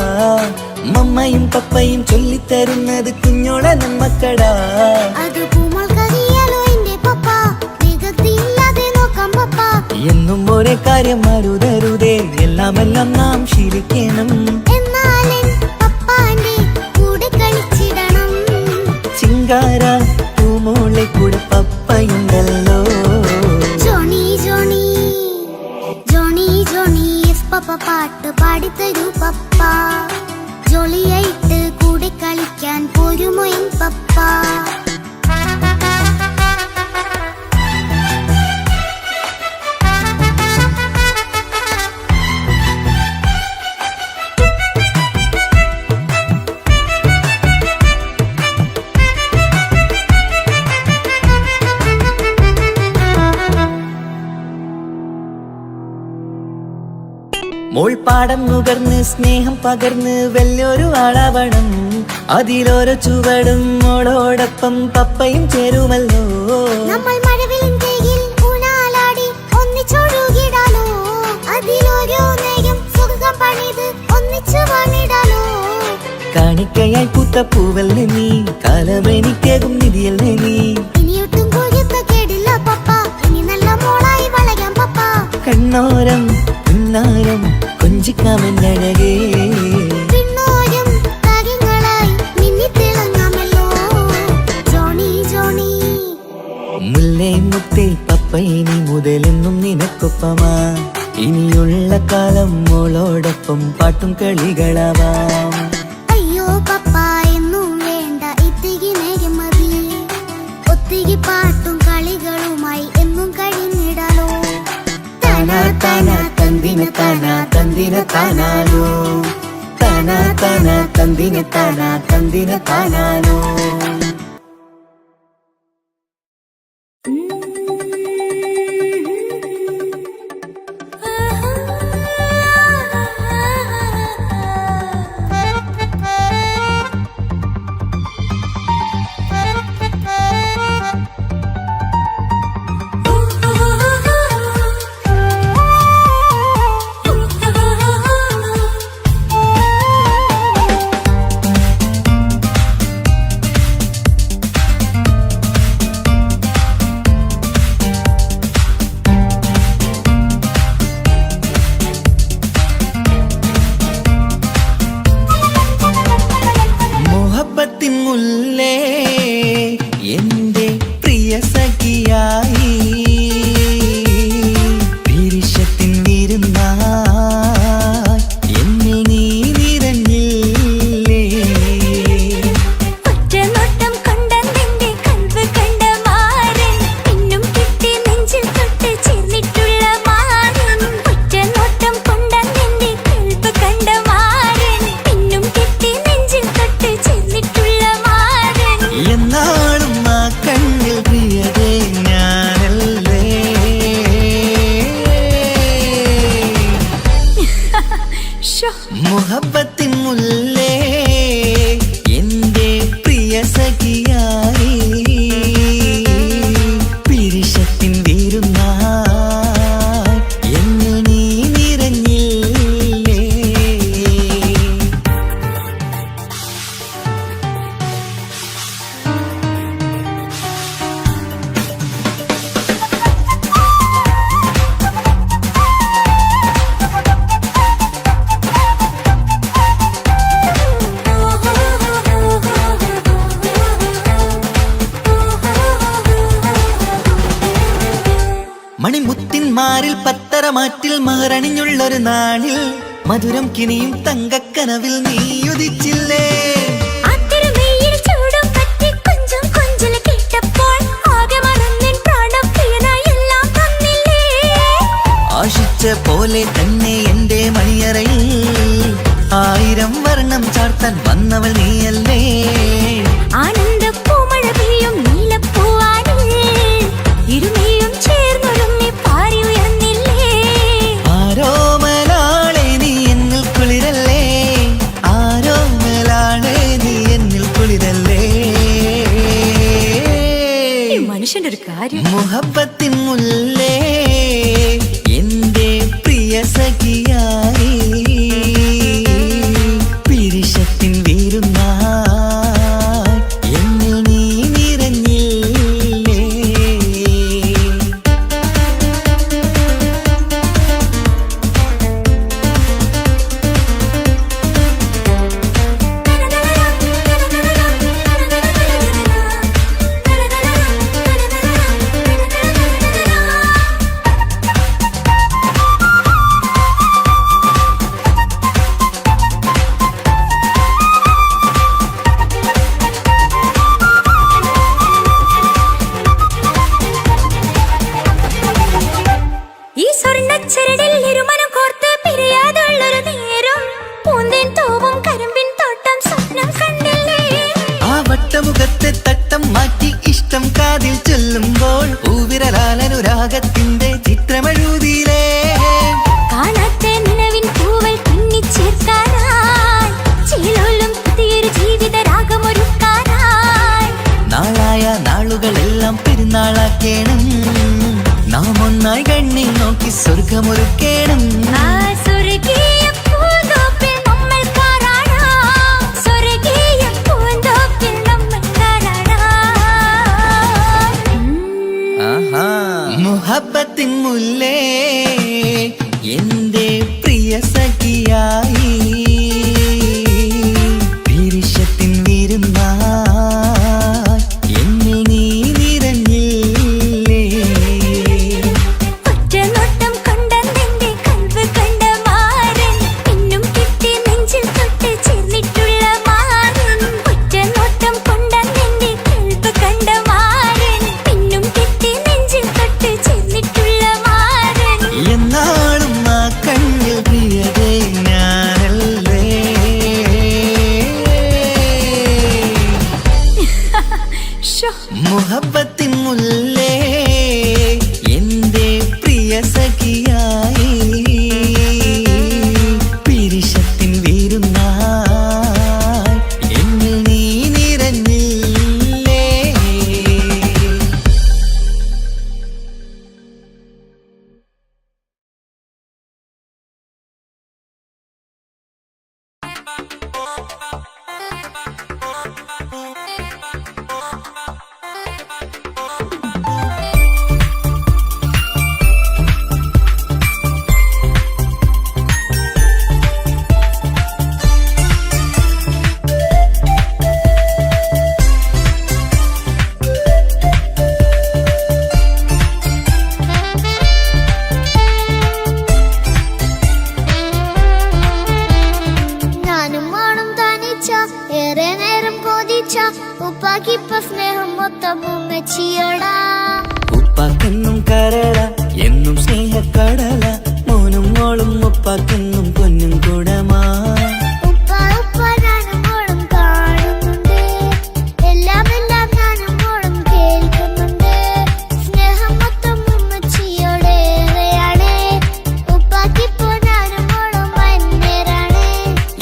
S1: മമ്മയും പപ്പയും ചൊല്ലിത്തരുന്നത് കുഞ്ഞോളെ നമ്മക്കടാ എന്നും ഒരേ കാര്യം മരുതരുതേ എല്ലാമെല്ലാം നാം ശീലിക്കണം ചിങ്കാര പൂമോളെ കൂടെ പപ്പയുണ്ടല്ലോ
S2: ജോണി ജോണി ജോണി ജോണി പപ്പ പാട്ട് കൂടെ കളിക്കാൻ പോരുമോ എൻ പപ്പ?
S1: മോൾപ്പാടം നുകർന്ന് സ്നേഹം പകർന്ന് വലിയൊരു ആളാവണം. അതിലോരോ ചുവടും മോളോടൊപ്പം പപ്പയും ചേരുമല്ലോ.
S2: നമ്മൾ മഴവിലും തേകിൽ ഊഞ്ഞാലാടി ഒന്നിച്ചൊഴുകിടാലോ. അതിലോരോ നേരം സുഖം പണിത് ഒന്നിച്ചു വാണിടാലോ.
S1: കാണിക്കയായി പൂത്ത പൂവല്ലേ നീ, കാലമെനിക്കേകും നിധിയല്ലേ നീ.
S2: ഇനിയൊട്ടും കൊഴുത്ത കേടില്ല പപ്പ, ഇനി നല്ല മോളായി വളരാം പപ്പ.
S1: കണ്ണോരം പിന്നാരം കൊഞ്ചിക്കാമെന്നഴകേ,
S2: പിന്നോരം താരങ്ങളായി മിന്നിത്തിളങ്ങാമല്ലോ. ജോണി ജോണി
S1: മുല്ലേ മുത്തേ പപ്പ ഇനി മുതലെന്നും നിനക്കൊപ്പമാ. ഇനിയുള്ള കാലം മോളോടൊപ്പം പാട്ടും കളികളാവാം.
S2: അയ്യോ പപ്പ എന്നും വേണ്ട ഇത്തിരി നേരം മതി. ഒത്തിരി പാട്ടും കളികളുമായി എന്നും കഴിഞ്ഞിടാലോ.
S1: താനാ താനാ തന്തിന താനാ തന്തിന താനാലോ, താനാ താനാ തന്തിന താനാ തന്തിന താനാലോ. മുല്ലേ എന്റെ പ്രിയ സഖിയായി, പിരിശത്തിൻ വിരുന്നായി എന്നിൽ നീ നിറഞ്ഞില്ലേ.
S3: ഒറ്റനോട്ടം കൊണ്ടെന്റെ കൽവ് കണ്ട മാരൻ, പിന്നും കിട്ടി നെഞ്ചിൽ തൊട്ട് ചേർന്നിട്ടുള്ള മാരൻ. ഒറ്റനോട്ടം കൊണ്ടെന്റെ കൽവ് കണ്ട മാരൻ, പിന്നും കിട്ടി നെഞ്ചിൽ തൊട്ട് ചേർന്നിട്ടുള്ള മാരൻ.
S1: എന്നാളും ആ കണ്ണിൽ പ്രിയതേ ഞാനല്ലേ. മുഹബത്തിൻ മുല്ലേ എന്റെ പ്രിയ സഖിയായി, പിരിശത്തിൻ വിരുന്നായി എന്നിൽ നീ നിറഞ്ഞില്ലേ. മണിമുത്തിന്മാരിൽ പത്തരമാറ്റിൽ മഹറണിഞ്ഞുള്ളൊരു നാളിൽ മധുരം കിനിയും തങ്കക്കനവിൽ നീ ഉദിച്ചില്ലേ. ആശിച്ച പോലെ തന്നെ എന്റെ മണിയറയിൽ 1000 വർണ്ണം ചാർത്താൻ വന്നവൾ നീയല്ലേ.
S3: ആനന്ദ പൂമഴ പെയ്യും നീലപ്പൂവാനിൽ ഇരുമയും ചേർന്നൊരുമ്മി പാറി ഉയർന്നില്ലേ.
S1: ആരോമലാളെ നീ എന്നിൽ കുളിരല്ലേ, ആരോമലാളെ നീ എന്നിൽ കുളിരല്ലേ.
S3: മനുഷ്യന്റെ ഒരു കാര്യം.
S1: മുഹബത്തിൻ മുല്ലേ എന്റെ പ്രിയ സഖിയായി, പിരിശത്തിൻ വിരുന്നായി എന്നിൽ നീ നിറഞ്ഞില്ലേ. കാക്കേണം നാം ഒന്നായി കണ്ണിൽ നോക്കി സ്വർഗമൊരുക്കേണം
S3: ആ സ്വർഗീയ പൂന്തോപ്പിൽ നമ്മൾ കാണാം സ്വർഗീയ പൂന്തോപ്പിൽ നമ്മൾ കാണാം
S1: മുഹബത്തിൻ മുല്ലേ എന്റെ പ്രിയ സഖിയായി വിരിശത്തിൻ വിരുന്നായി എന്നിൽ നീ നിറഞ്ഞില്ലേ
S3: ഒറ്റ നോട്ടം കൊണ്ടെന്റെ കൽവ് കണ്ട മാരൻ പിന്നും കിട്ടി നെഞ്ചിൽ തൊട്ട് ചേർന്നിട്ടുള്ള മാരൻ ഒറ്റ നോട്ടം കൊണ്ടെന്റെ കൽവ് കണ്ട മാരൻ പിന്നും കിട്ടി നെഞ്ചിൽ തൊട്ട് ചേർന്നിട്ടുള്ള മാരൻ
S1: എന്നാളും ആ കണ്ണിൽ പ്രിയതേ ഞാനല്ലേ
S3: ഷോ
S1: മുഹബത്തിൻ മുല്ലേ എന്റെ പ്രിയ സഖിയായി പിരിശത്തിൻ വിരുന്നായി എന്നിൽ നീ നിറഞ്ഞില്ലേ
S2: ഞാനും മാണും തനിച്ച ഏറെ നേരം കൊതിച്ച ഉപ്പാക്കിപ്പ സ്നേഹം മൊത്തം ഉമ്മച്ചിയോടാ
S1: ഉപ്പാക്കെന്നും കരള എന്നും സ്നേഹക്കടല മോനും മോളും ഉപ്പാക്കെന്നും പൊന്നും കുടമാ
S2: ഉപ്പ ഉപ്പ ഞാനും മോളും കാണുന്നുണ്ട് എല്ലാം എല്ലാം ഞാനും മോളും കേൾക്കുന്നുണ്ട് സ്നേഹം മൊത്തം ഉമ്മച്ചിയോടേറെയാണ് ഉപ്പാക്കിപ്പോ ഞാനും മോളും വന്നേരാണ്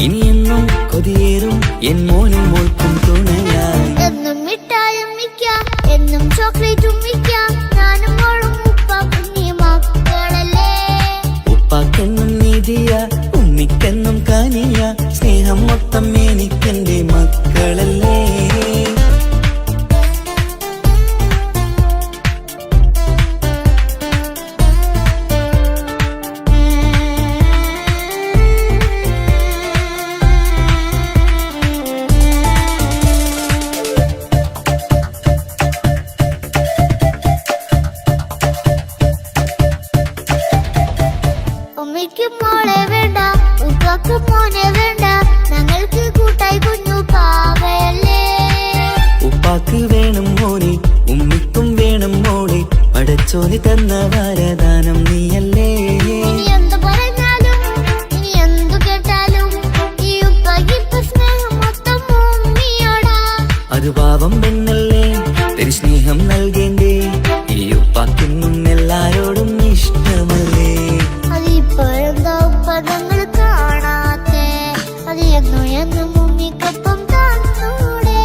S1: ഇനിയെന്നും കൊതിയേറും എൻ മോനും മോൾക്കും തുണയായി
S2: എന്നും മിഠായും മിക്കാം എന്നും ചോക്ലേറ്റും മിക്കാം ഞാനും മോളും ഉപ്പ കുഞ്ഞി മക്കളല്ലേ
S1: ഉപ്പാക്കെന്നും നീതിയ ഉമ്മിക്കെന്നും കാനിയ സ്നേഹം മൊത്തം എനിക്കെന്റെ മക്കളല്ലേ
S2: ഉമ്മയ്ക്ക് മോളെ വേണ്ട ഉപ്പക്ക് മോനെ വേണ്ട ഞങ്ങൾക്ക് കൂട്ടായി കുഞ്ഞു പാവയല്ലേ
S1: ഉപ്പാക്ക് വേണം മോനെ ഉമ്മിക്കും വേണം മോളെ പടച്ചോന് തന്ന വരദാനം നീയല്ലേ
S2: ഇനി എന്ത് പറഞ്ഞാലും ഇനി എന്തു കേട്ടാലും ഈ ഉപ്പക്കിപ്പ സ്നേഹം മൊത്തം ഉമ്മിയോടാ
S1: അത് പാവം പെണ്ണല്ലേ തിരി സ്നേഹം നൽകേണ്ടേ ഈ ഉപ്പാക്കെന്നും എല്ലാരോടും ഇഷ്ടമല്ലേ
S2: അതിപ്പോഴെന്താ ഉപ്പ ഞങ്ങൾ കാണാത്തെ അത് എന്നും എന്നും ഉമ്മിക്കൊപ്പം തന്നൂടെ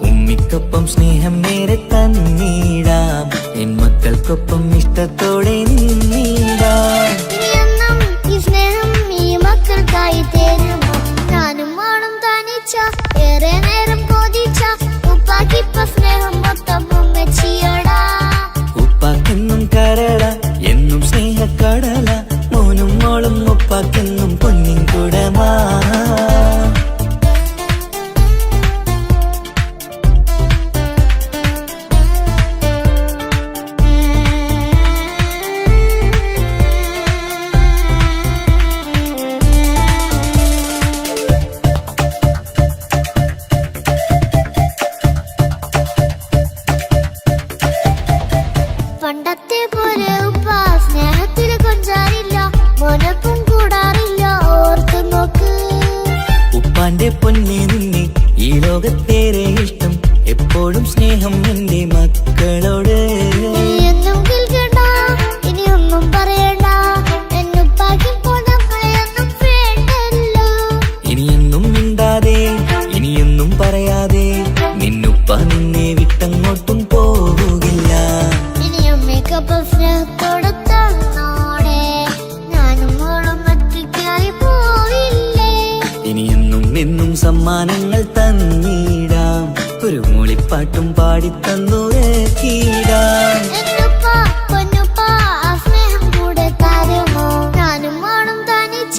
S1: ഉമ്മിക്കൊപ്പം സ്നേഹം നേരെ തന്നീടാം എൻ മക്കൾക്കൊപ്പം ഇഷ്ടത്തോടെ നിന്നീടാം
S2: ഇനി എന്നും ഈ സ്നേഹം ഈ മക്കൾക്കായി തരുമോ ഞാനും മാണും തനിച്ച ഏറെ നേരം കൊതിച്ച ഉപ്പാക്കിപ്പ സ്നേഹം മൊത്തം ഉമ്മച്ചിയോടാ
S1: ഉപ്പാക്കെന്നും കരള എന്നും സ്നേഹക്കടല മോനും മോളും ഉപ്പാക്കെന്നും പൊന്നിൻ കുടമാ
S2: പണ്ടത്തെ പോലെ ഉപ്പ സ്നേഹത്തിൽ കൊഞ്ചാറില്ല മോനൊപ്പം കൂടാറില്ല ഓർത്തു നോക്ക്
S1: ഉപ്പാന്റെ പൊന്നെ നിന്നെ ഈ ലോകത്തേറെ ഇഷ്ടം എപ്പോഴും സ്നേഹം എന്റെ മക്കളോട്
S2: ഇനി എന്നും കേൾക്കണ്ട ഇനി ഒന്നും പറയണ്ട എന്നുപ്പാക്കിപ്പോ നമ്മളെയൊന്നും വേണ്ടല്ലോ
S1: ഇനിയെന്നും മിണ്ടാതെ ഇനിയൊന്നും പറയാതെ നിന്നുപ്പ നിന്നെ വിട്ടങ്ങോട്ടും പോവുകില്ല തന്നിടാം, ഒരു മൂളിപ്പാട്ടും പാടിത്തന്നു കീടാം.
S2: എന്നുപ്പാ പൊന്നുപ്പാ ആ സ്നേഹം കൂടെ തരുമോ? ഞാനും മോളും തനിച്ച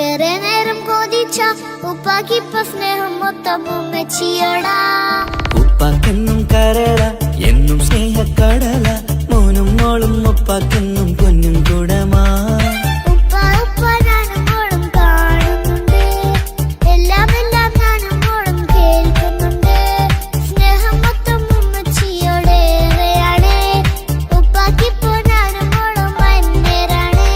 S2: ഏറെ നേരം കൊതിച്ച ഉപ്പാക്കിപ്പ സ്നേഹം മൊത്തം ഉമ്മച്ചിയോടാ.
S1: ഉപ്പാക്കെന്നും കരള എന്നും സ്നേഹക്കടല, മോനും മോളും ഉപ്പാക്കെന്നും പൊന്നും കുടമാ.
S2: ഉപ്പ ഉപ്പ ഞാനും മോളും കാണുന്നുണ്ട്, എല്ലാം എല്ലാം ഞാനും മോളും കേൾക്കുന്നുണ്ട്. സ്നേഹം മൊത്തം ഉമ്മച്ചിയോടേറെയാണ്, ഉപ്പാക്കിപ്പോ ഞാനും മോളും വന്നേരാണ്.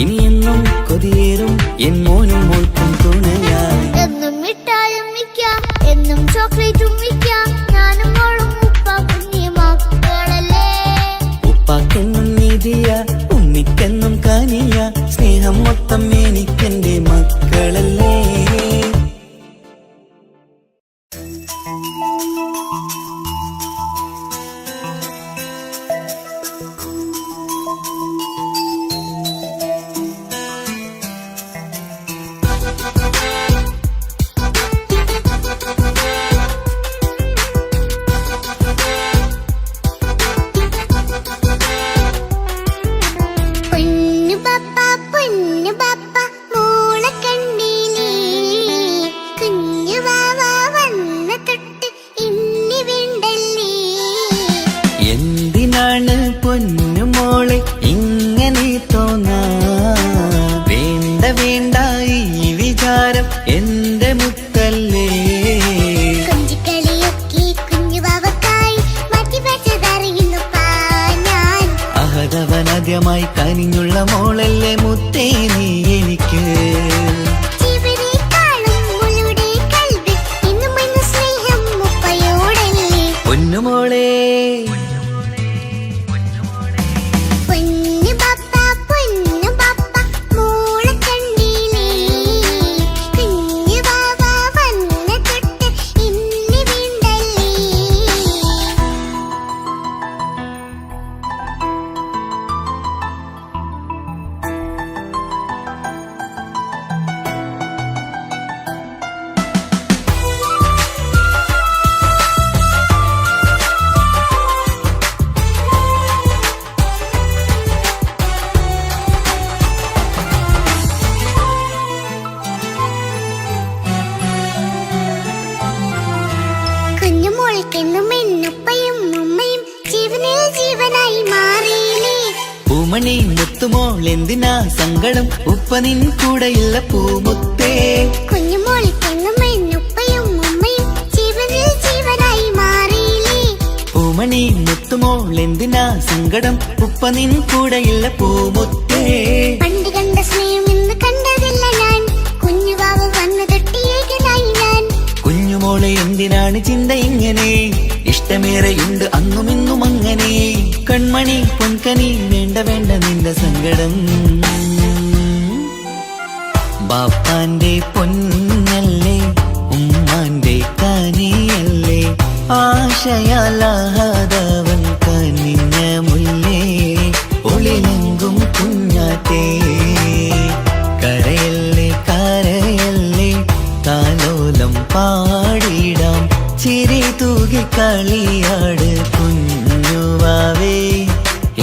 S1: ഇനിയെന്നും കൊതിയേറും എൻ മോനും മോൾക്കും തുണയായി.
S2: എന്നും മിഠായും മിക്കാം, എന്നും ചോക്ലേറ്റും മിക്കാം, ഞാനും മോളും ഉപ്പ കുഞ്ഞി മക്കളല്ലേ.
S1: ഉപ്പാക്കെന്നും നിധിയ ഉമ്മിക്കെന്നും കനിയ, സ്നേഹം മൊത്തം എനിക്കെന്റെ മക്കളല്ലേ.
S2: പൊന്നു പപ്പ മോളെ കണ്ടീലേ, കുഞ്ഞു വാവ വന്ന തൊട്ട് ഇന്നി വേണ്ടല്ലേ.
S1: എന്തിനാണ് പൊന്നു മോളെ ഇങ്ങനെ തോന്നാ? വേണ്ട വേണ്ട ഈ വിചാരം എന്റെ മുത്തല്ലേ.
S2: കൊഞ്ചിക്കളിയൊക്കെ കുഞ്ഞു വാവക്കായി മാറ്റി വെച്ചതറിയുന്നുപ്പാ ഞാൻ.
S1: അഹതവനാദ്യമായി കനിഞ്ഞുള്ള മോളല്ലേ മുത്തേ നീ എനിക്ക്.
S2: ജീവനേക്കാളും മോളുടെ കൽബിൽ ഇന്നും എന്നും സ്നേഹം ഉപ്പയോടല്ലേ.
S1: പൊന്നുമോളെ
S2: പൊന്നു പപ്പ മോളെ കണ്ടീലേ, കുഞ്ഞു വാവ വന്ന തൊട്ട് ഇന്നി വേണ്ടല്ലേ. കുഞ്ഞുമോൾക്കെന്നും എന്നുപ്പയും ഉമ്മയും ജീവനിൽ ജീവനായി മാറിയില്ലേ.
S1: പൂമണി മുത്തുമോൾ എന്തിനാ സങ്കടം, ഉപ്പ നിൻ കൂടെയില്ല പൂമുത്തേ.
S2: കുഞ്ഞുമോൾക്കെന്നും എന്നുപ്പയും ഉമ്മയും ജീവനിൽ ജീവനായി മാറിയില്ലേ.
S1: പൂമണി മുത്തുമോൾ എന്തിനാ സങ്കടം, ഉപ്പ നിൻ കൂടെയില്ല പൂമുത്തേ.
S2: പണ്ട് കണ്ട സ്നേഹം ഇന്ന് കണ്ടതില്ല ഞാൻ, കുഞ്ഞുവാവ വന്നു തൊട്ടിയേകനായി ഞാൻ.
S1: കുഞ്ഞുമോളെ എന്തിനാണ് ചിന്ത ഇങ്ങനെ, ഇഷ്ടമേറെയുണ്ട് അന്നും ഇന്നും അങ്ങനെ. കൺമണി പൊൻകനി വേണ്ട വേണ്ട നിന്റെ സങ്കടം. ബാപ്പാന്റെ പൊന്നല്ലേ ഉമ്മാന്റെ കനിയല്ലേ, ആശയാലാഹതവൻ കനിഞ്ഞ മുല്ലേ. ഒളിലെങ്കും കുഞ്ഞാറ്റേ കരയല്ലേ കരയല്ലേ, താലോലം പാടിടാം ചിരി തൂകി കളിയാട് കുഞ്ഞുവാവേ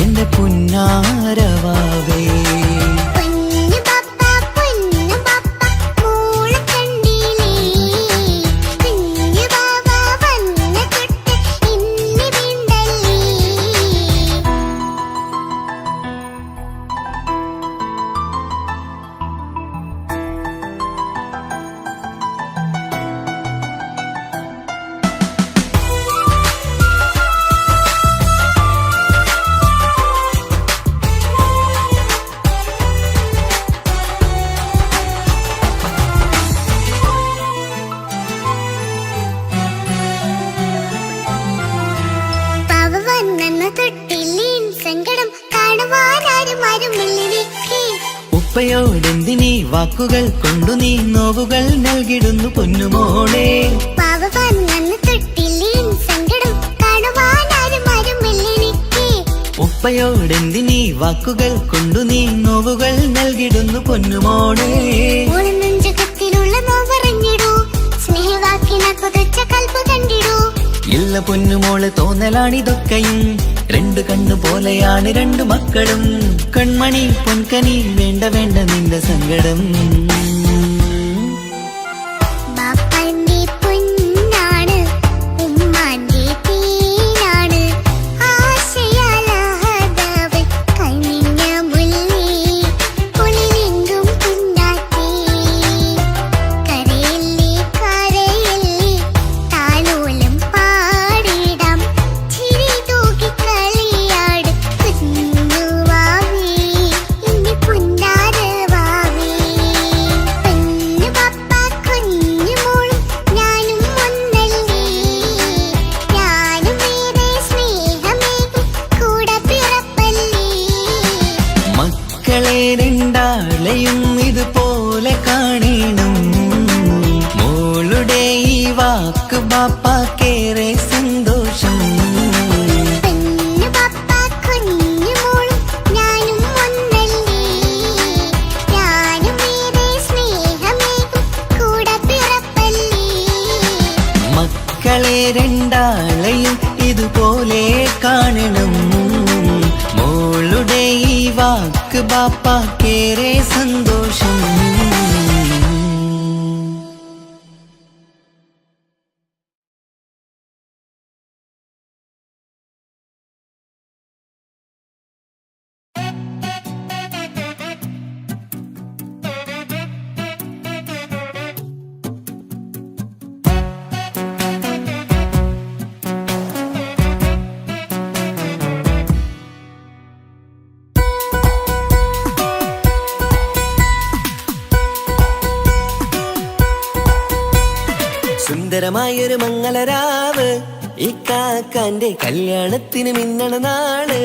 S1: എന്റെ പുന്നാരവാവേ.
S2: പൊന്നു പപ്പ മോളെ കണ്ടീലേ, കുഞ്ഞു വാവ വന്ന തൊട്ട് ഇന്നി വേണ്ടല്ലേ. സങ്കടം കാണുവാനാരും ആരുമില്ലെനിക്ക്.
S1: ഉപ്പയോടെന്തിനീ വാക്കുകൾ കൊണ്ടു നീ നോവുകൾ നൽകിടുന്നു പൊന്നുമോളെ.
S2: പാവവാൻ നന്ന് തൊട്ടില്ലേ സങ്കടം കാണുവാനാരും ആരുമില്ലെനിക്ക്.
S1: ഉപ്പയോടെന്തിനീ വാക്കുകൾ കൊണ്ടു നീ നോവുകൾ നൽകിടുന്നു പൊന്നുമോളെ.
S2: നെഞ്ചകത്തിലുള്ള നോവറിഞ്ഞിടൂ, സ്നേഹവാക്കിന
S1: ഇല്ല പൊന്നുമോള് തോന്നലാണിതൊക്കെയും രണ്ടു കണ്ണു പോലെയാണ് രണ്ടു മക്കളും കൺമണി പൊൻകനി വേണ്ട വേണ്ട നിന്റെ സങ്കടം രണ്ടാളെയും ഇതുപോലെ കാണണം മോളുടെ ഈ വാക്ക് ബാപ്പാക്കേറെ സന്തോഷം മക്കളെ രണ്ടാളെയും ഇതുപോലെ കാണണം മോളുടെ ഈ വാക്ക് ബാപ്പാക്കേറെ സന്തോഷം സുന്ദരമായൊരു മംഗളരാവ് ഈ കാക്കാന്റെ കല്യാണത്തിന് മിന്നണ നാള്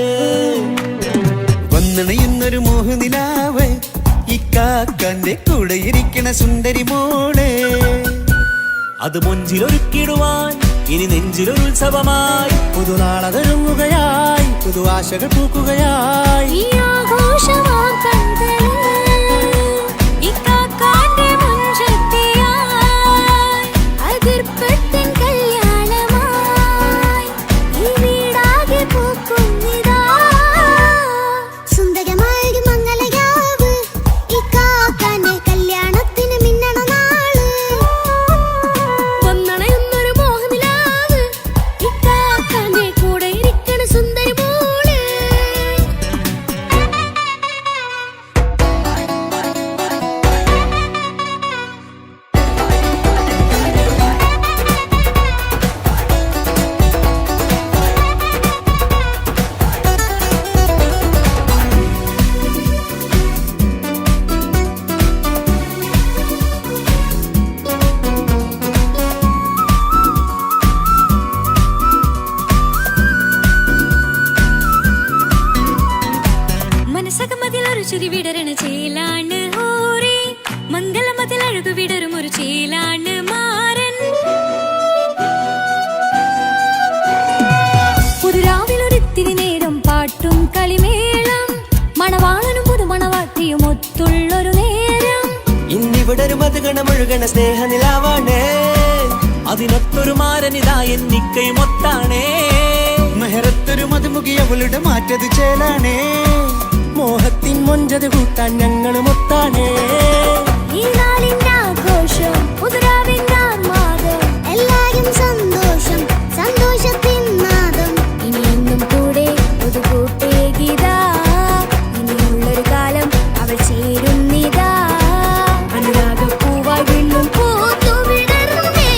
S1: വന്നണയുന്നൊരു മോഹനിലാവ് ഈ കാക്കാന്റെ കൂടെ ഇരിക്കണ സുന്ദരി മോള് അത് മൊഞ്ചിലൊരുക്കിടുവാൻ ഇനി നെഞ്ചിലൊരു ഉത്സവമായി പുതുനാളതൊരുങ്ങുകയായി പുതു ആശകൾ പൂക്കുകയായി
S3: വിടരണ ചേലാണ് ഹോറി മംഗളമതിൽ അഴകു വിടരും ഒരു ചേലാണ് മാരൻ പുതുരാവിലൊരിത്തിരി നേരം പാട്ടും കളിമേളം മണവാളനും പുതുമണവാട്ടിയും ഒത്തുള്ളൊരു നേരം
S1: ഇന്നിവിടൊരു മധുഗണമൊഴുകണ സ്നേഹനിലാവാണ് അതിനൊത്തൊരു മാരനിതാ എന്നിക്കയും ഒത്താണേ മെഹറത്തൊരു മധുമുഖിയവളുടെ മാറ്റത് ചേലാണേ മോഹത്തിൻ മൊഞ്ചത് കൂട്ടാൻ ഞങ്ങളും ഒത്താണേ
S2: ഈ നാളിന്റെ ആഘോഷം പുതുരാവിന്റെ ആർമാദം എല്ലാരും സന്തോഷം സന്തോഷത്തിൻ നാദം
S3: ഇനിയെന്നും കൂടെ പുതുകൂട്ടേ ഗീതാ ഇനിയുള്ളൊരു കാലം അവൾ ചേരുന്നിതാ അനുരാഗപ്പൂവായി വീണ്ടും പൂത്തുവിടർന്നേ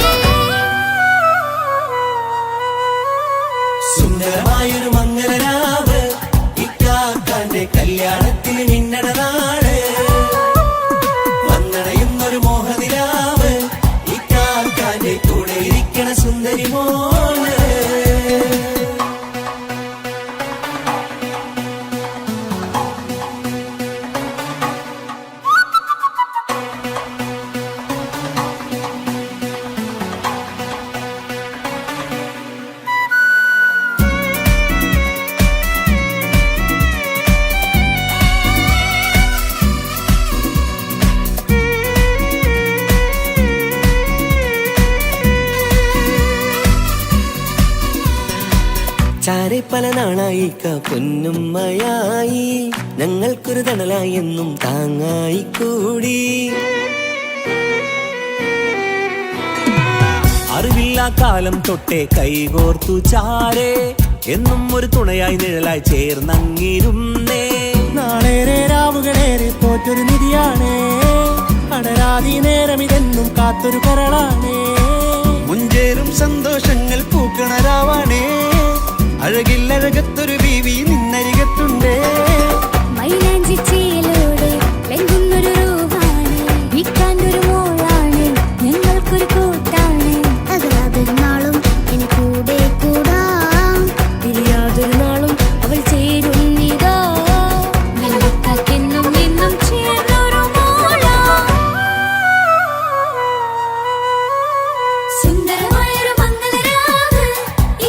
S1: സുന്ദരമായൊരു മംഗളരാവ് ഇക്കാക്കാന്റെ കല്യാണത്തിന് മിന്നണ നാള് വന്നണയുന്നൊരു മോഹനിലാവ് ഇക്കാക്കാന്റെ കൂടെ ഇരിക്കണ സുന്ദരി മോള് ചാരെ പല നാളായി പൊന്നുമ്മയായി ഞങ്ങൾക്കൊരു തണലായി എന്നും താങ്ങായി കൂടി. അറിവില്ലാ കാലം തൊട്ടേ കൈകോർത്തു ചാരെ എന്നും ഒരു തുണയായി നിഴലായി ചേർന്നങ്ങിരുന്നേ.
S4: നാളേറെ രാവുകളേറെ തോറ്റൊരു നിധിയാണേ, അടരാതി നേരം ഇതെന്നും കാത്തൊരു കരളാണേ.
S1: മുഞ്ചേറും സന്തോഷങ്ങൾ പൂക്കണരാവാണേ, അഴകില്ലഴകത്തൊരു ബീവി നിന്നരികത്തുണ്ടേ.
S3: മൈലാഞ്ചി ചേലോടെ ലംഘുന്നൊരു രൂപാണ്, വിൽക്കാനൊരു മോളാണ്, ഞങ്ങൾക്കൊരു കൂട്ടാണ്.
S2: അകലാതൊരു നാളും ഇനി കൂടെ കൂടാം,
S3: പിരിയാതൊരു നാളും അവൾ ചേരുന്നിതാ. നെല്ലിക്കാക്കെന്നും എന്നും ചേർന്നൊരു മോളാ. സുന്ദരമായൊരു മംഗളരാവ്,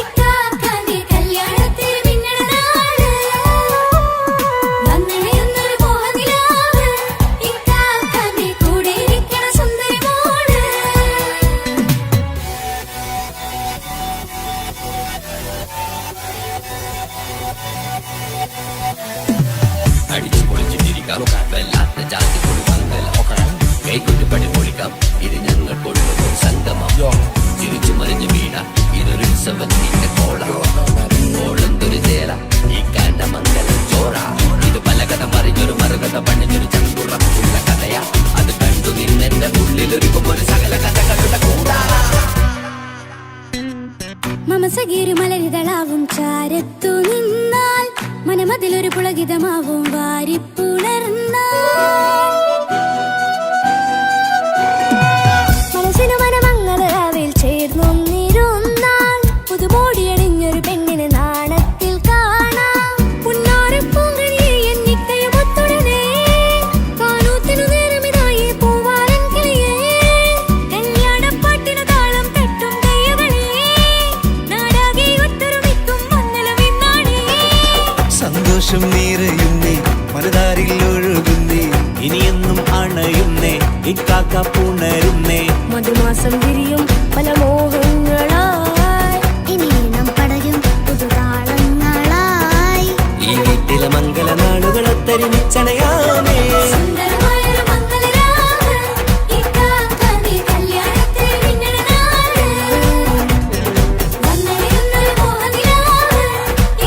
S3: ഇക്കാക്കാന്റെ കല്യാണത്തിന് പിന്നണ നാട്. വന്നണയുന്നൊരു മോഹനിലാവ്, ഇക്കാക്കാന്റെ കൂടെ ഇരിക്കണ സുന്ദരി മോള്.
S5: അടിച്ചു പൊളിച്ചിട്ടിരിക്കാം, വല്ലാത്ത ജാതി പൊളിമംഗലം, കൈകൊണ്ടുപടി പൊളിക്കാം, ഇത് ഞങ്ങൾ കൊണ്ടുപോകും സംഗമം. ചിരിച്ചു മറിഞ്ഞു വീണ ഇതൊരു ഉത്സവത്തിന്റെ കോള, ഓളന്തൊരു ചേല ഈ കാണ്ട മംഗലം ചോറ. ഇത് പല കഥ മറിഞ്ഞൊരു മറുകഥ പണിഞ്ഞൊരു ചങ്കുറപ്പുള്ള കഥയാ, അത് കണ്ടു നിന്നെന്റെ ഉള്ളിലൊരുക്കും ഒരു സകല കഥകളുടെ കൂടാ.
S3: മമസകീരു മലരിതളാവും ചാരത്തു നിന്നാൽ, മനമതിലൊരു പുളകിതമാവും വാരിപ്പുണർന്നാൽ. മനസ്സിനു മനമംഗളരാവിൽ ചേർന്നൊന്നിരുന്നാൽ, പുതുമോടിയണിഞ്ഞൊരു പെണ്ണിനെ നാണത്തിൽ കാണാം. പുന്നാരപ്പൂങ്കണിയെ എന്നിക്കയും ഒത്തുടനെ, കാനൂത്തിനു നേരമിതായി പൂവാലൻ കിളിയേ. കല്യാണപ്പാട്ടിനു താളം തട്ടും കയ്യുകളേ, നാടാകെ ഒത്തൊരുമിക്കും മംഗളമെന്നാണേ.
S1: സന്തോഷം നിറയുന്നേ, മനതാരിൽ ഒഴുകുന്നേ, ഇനിയെന്നും അണയുന്നേ, ഇക്കാക്ക പുണരുന്നേ.
S3: മധുമാസം വിരിയും പല മോഹങ്ങളായി,
S2: ഇനി നാം പടരും പുതുതാളങ്ങളായി.
S1: ഈ വീട്ടിലെ മംഗള നാളുകളൊത്തരിച്ചണയാമേ.
S3: സുന്ദരമായൊരു മംഗളരാവ്, ഇക്കാക്കാന്റെ കല്യാണത്തിന് പിന്നണ നാട്. വന്നണയുന്നൊരു മോഹനിലാവ്,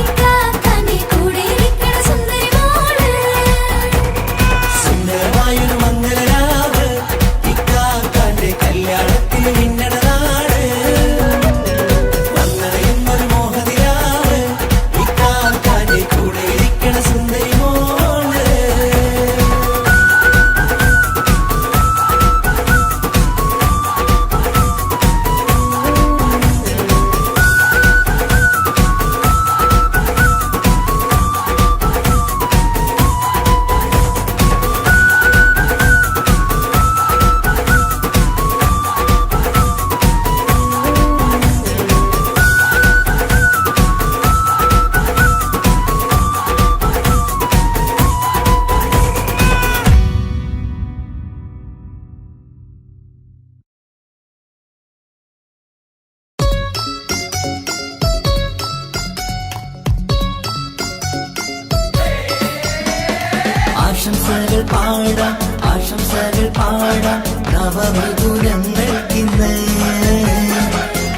S3: ഇക്കാക്കാന്റെ കൂടെ ഇരിക്കണ സുന്ദരി മോള്.
S1: സുന്ദരമായൊരു മംഗളരാവ്, ഇക്കാക്കാന്റെ കല്യാണത്തിന് മിന്നണ നാട്. വന്നറിയുന്നൊരു മോഹനിലാവ്, ഇക്കാക്കാന്റെ കൂടെ ഇരിക്കണ സുന്ദരി മോള്. ആശംസകൾ പാടാം, ആശംസകൾ പാടാം, നവമധുരങ്ങൾക്കിന്ന്.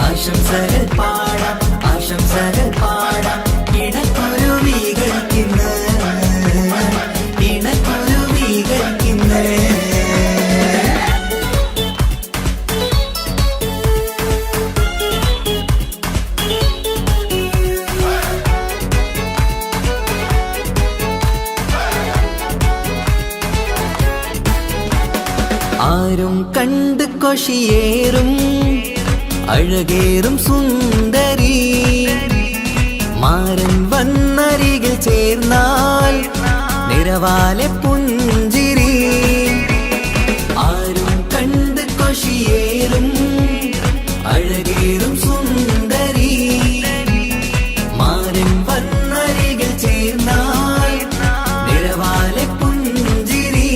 S1: ആശംസകൾ പാടാം, ആശംസകൾ പാടാം, ഇണക്കുരുവികൾക്കിന്ന്, ഇണക്കുരുവികൾക്കിന്ന്. ആരും കണ്ട് കൊഷിയേറും അഴകേറും സുന്ദരി, മാരൻ വന്നരികിൽ ചേർന്നാൽ നിറവാലെ പുഞ്ചിരി. ആരും കണ്ട് കൊഷിയേറും അഴകേറും സുന്ദരി, മാരൻ വന്നരികിൽ ചേർന്നാൽ നിറവാലെ പുഞ്ചിരി.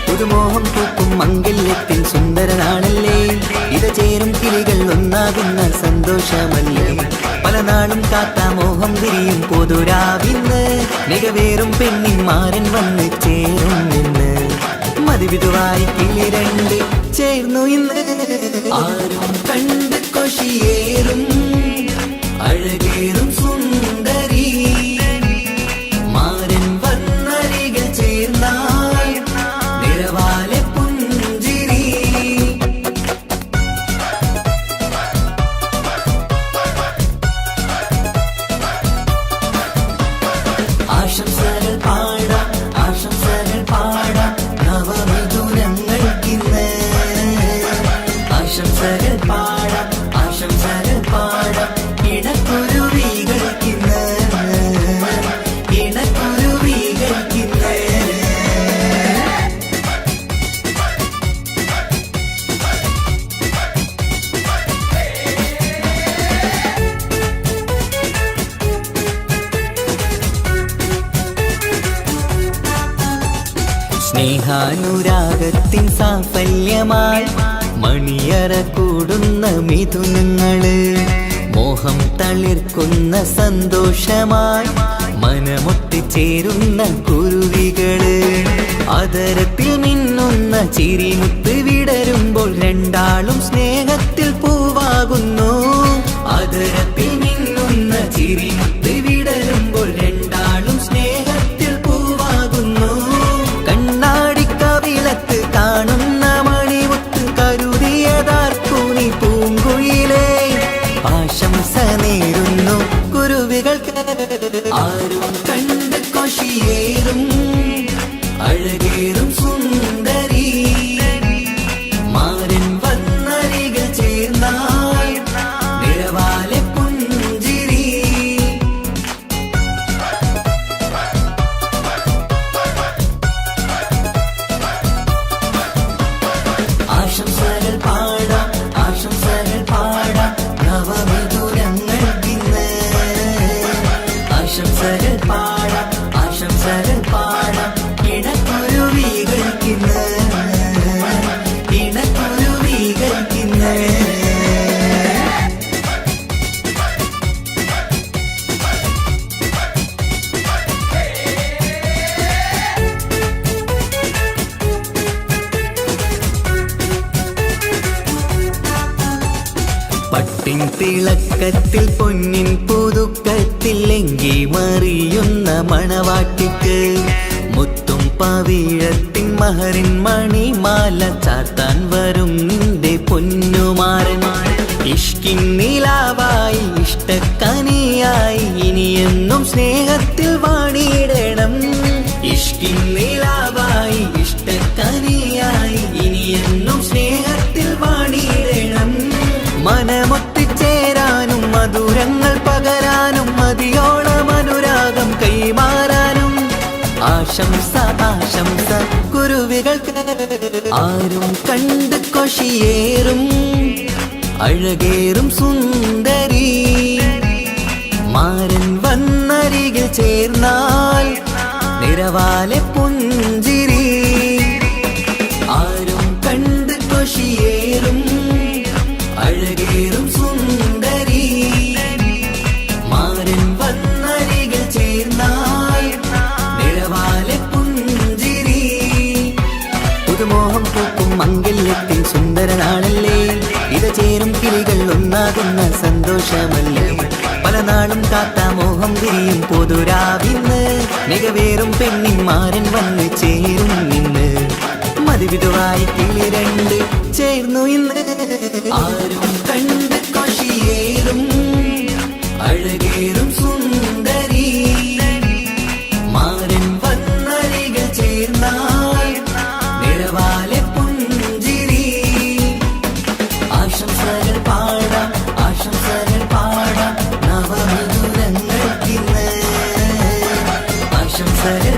S1: പുതുമോഹം പൂക്കും മംഗല്യത്തിൻ സുന്ദരനാണല്ലേ, ഇത് ചേരും കിളികൾ ഒന്നാകുന്ന സന്തോഷമല്ലേ. പല നാളും കാത്ത മോഹം വിരിയും പൊതുരാവിന്ന് മികവേറും പെണ്ണിന്മാരൻ വന്ന് ചേരും ഇന്ന് മതിവിധുവായി കിളി രണ്ട് ചേർന്നു ഇന്ന് ആരും കണ്ട് കൊഷിയേറും അഴകേറും സുന്ദരി മാരൻ വന്നരികിൽ ചേർന്നാൽ നിറവാലെ പുഞ്ചിരി ആശംസകൾ പാടാം ആശംസകൾ പാടാം നവമിഥുനങ്ങൾക്കിന്ന് ആശംസകൾ പാടാം ആശംസകൾ പാടാം ഇണക്കുരുവികൾക്കിന്ന് ഇണക്കുരുവികൾക്കിന്ന് സ്നേഹാനുരാഗത്തിൻ സാഫല്യമായി മണിയറ കൂടുന്ന മിഥുനങ്ങള് മോഹം തളിർക്കുന്ന സന്തോഷമായി മനമൊട്ടിച്ചേരുന്ന കുരുവികള് അതരത്തിൽ മിന്നുന്ന ചിരിമുത്ത് വിടരുമ്പോൾ രണ്ടാളും സ്നേഹത്തിൽ പൂവാകുന്നു അതരത്തിൽ മിന്നുന്ന ചിരിമുത്ത് വിടരുമ്പോൾ രണ്ടാളും സ്നേഹത്തിൽ പൂവാകുന്നു കണ്ണാടിക്കവിളത്ത് കാണുന്ന മണിമുത്ത് കരുതിയതാർക്കൂനി പൂങ്കുയിലേ ആശംസ നേരുന്നു കുരുവികൾക്ക് ആരും കണ്ട് കൊഷിയേറും അഴകേറും സുന്ദരി മാരൻ വന്നരികിൽ ചേർന്നാൽ നിറവാലെ പുഞ്ചിരി ആശംസകൾ പാടാം ആശംസകൾ പാടാം നവമിഥുനങ്ങൾക്കിന്ന് ആശംസകൾ പാടാം ആശംസകൾ പാടാം ഇണക്കുരുവികൾക്കിന്ന് ഇണക്കുരുവികൾക്കിന്ന് പട്ടിൻ തിളക്കത്തിൽ പൊന്നിൻ പുതുക്കത്തിൽ എങ്കി മറിയുന്ന മണവാട്ടിക്ക് മുത്തും പവിഴത്തിൻ മഹറിൻ മണിമാല ചാർത്താൻ വരും നിന്റെ പൊന്നുമാരൻ ഇഷ്കിൻ നിലാവായി ഇഷ്ടക്കനിയായി ഇനിയെന്നും സ്നേഹത്തിൽ വാണിയിടണം ഇഷ്കിൻ നിലാവായി ഇഷ്ടക്കനിയായി ഇനിയെന്നും സ്നേഹത്തിൽ വാണിയിടണം മനമൊത്തിച്ചേരാനും മധുരങ്ങൾ പകരാനും മതിയോളം അനുരാഗം കൈമാറാനും ആശംസ ആശംസ കുരുവികൾക്ക് ആരും കണ്ട് കൊഷിയേറും അഴകേറും സുന്ദരി മാരൻ വന്നരികിൽ ചേർന്നാൽ നിറവാലെ പുഞ്ചിരി ആരും കണ്ട് കൊഷിയേറും അഴകേറും സുന്ദരി മാരൻ വന്നരികിൽ ചേർന്നാൽ നിറവാലെ പുഞ്ചിരി പുതുമോഹം പൂക്കും മംഗല്യത്തിൻ സുന്ദരനാളല്ലേ ഇത് ചേരും കിളികൾ ഒന്നാകുന്ന സന്തോഷമല്ലേ പല നാളും കാത്ത മോഹം വിരിയും പൊതുരാവിന്ന് മികവേറും പെണ്ണിന്മാരൻ വന്ന് ചേരും ഇന്ന് മതിവിധുവായി കിളി രണ്ട് ചേർന്നു ഇന്ന് ആരും കണ്ട് കൊഷിയേറും അഴകേറും സുന്ദരി മാരൻ വന്നരികിൽ ചേർന്നാൽ നിറവാലെ പുഞ്ചിരി ആശംസകൾ പാടാം ആശംസകൾ പാടാം നവമിഥുനങ്ങൾക്കിന്ന് ആശംസകൾ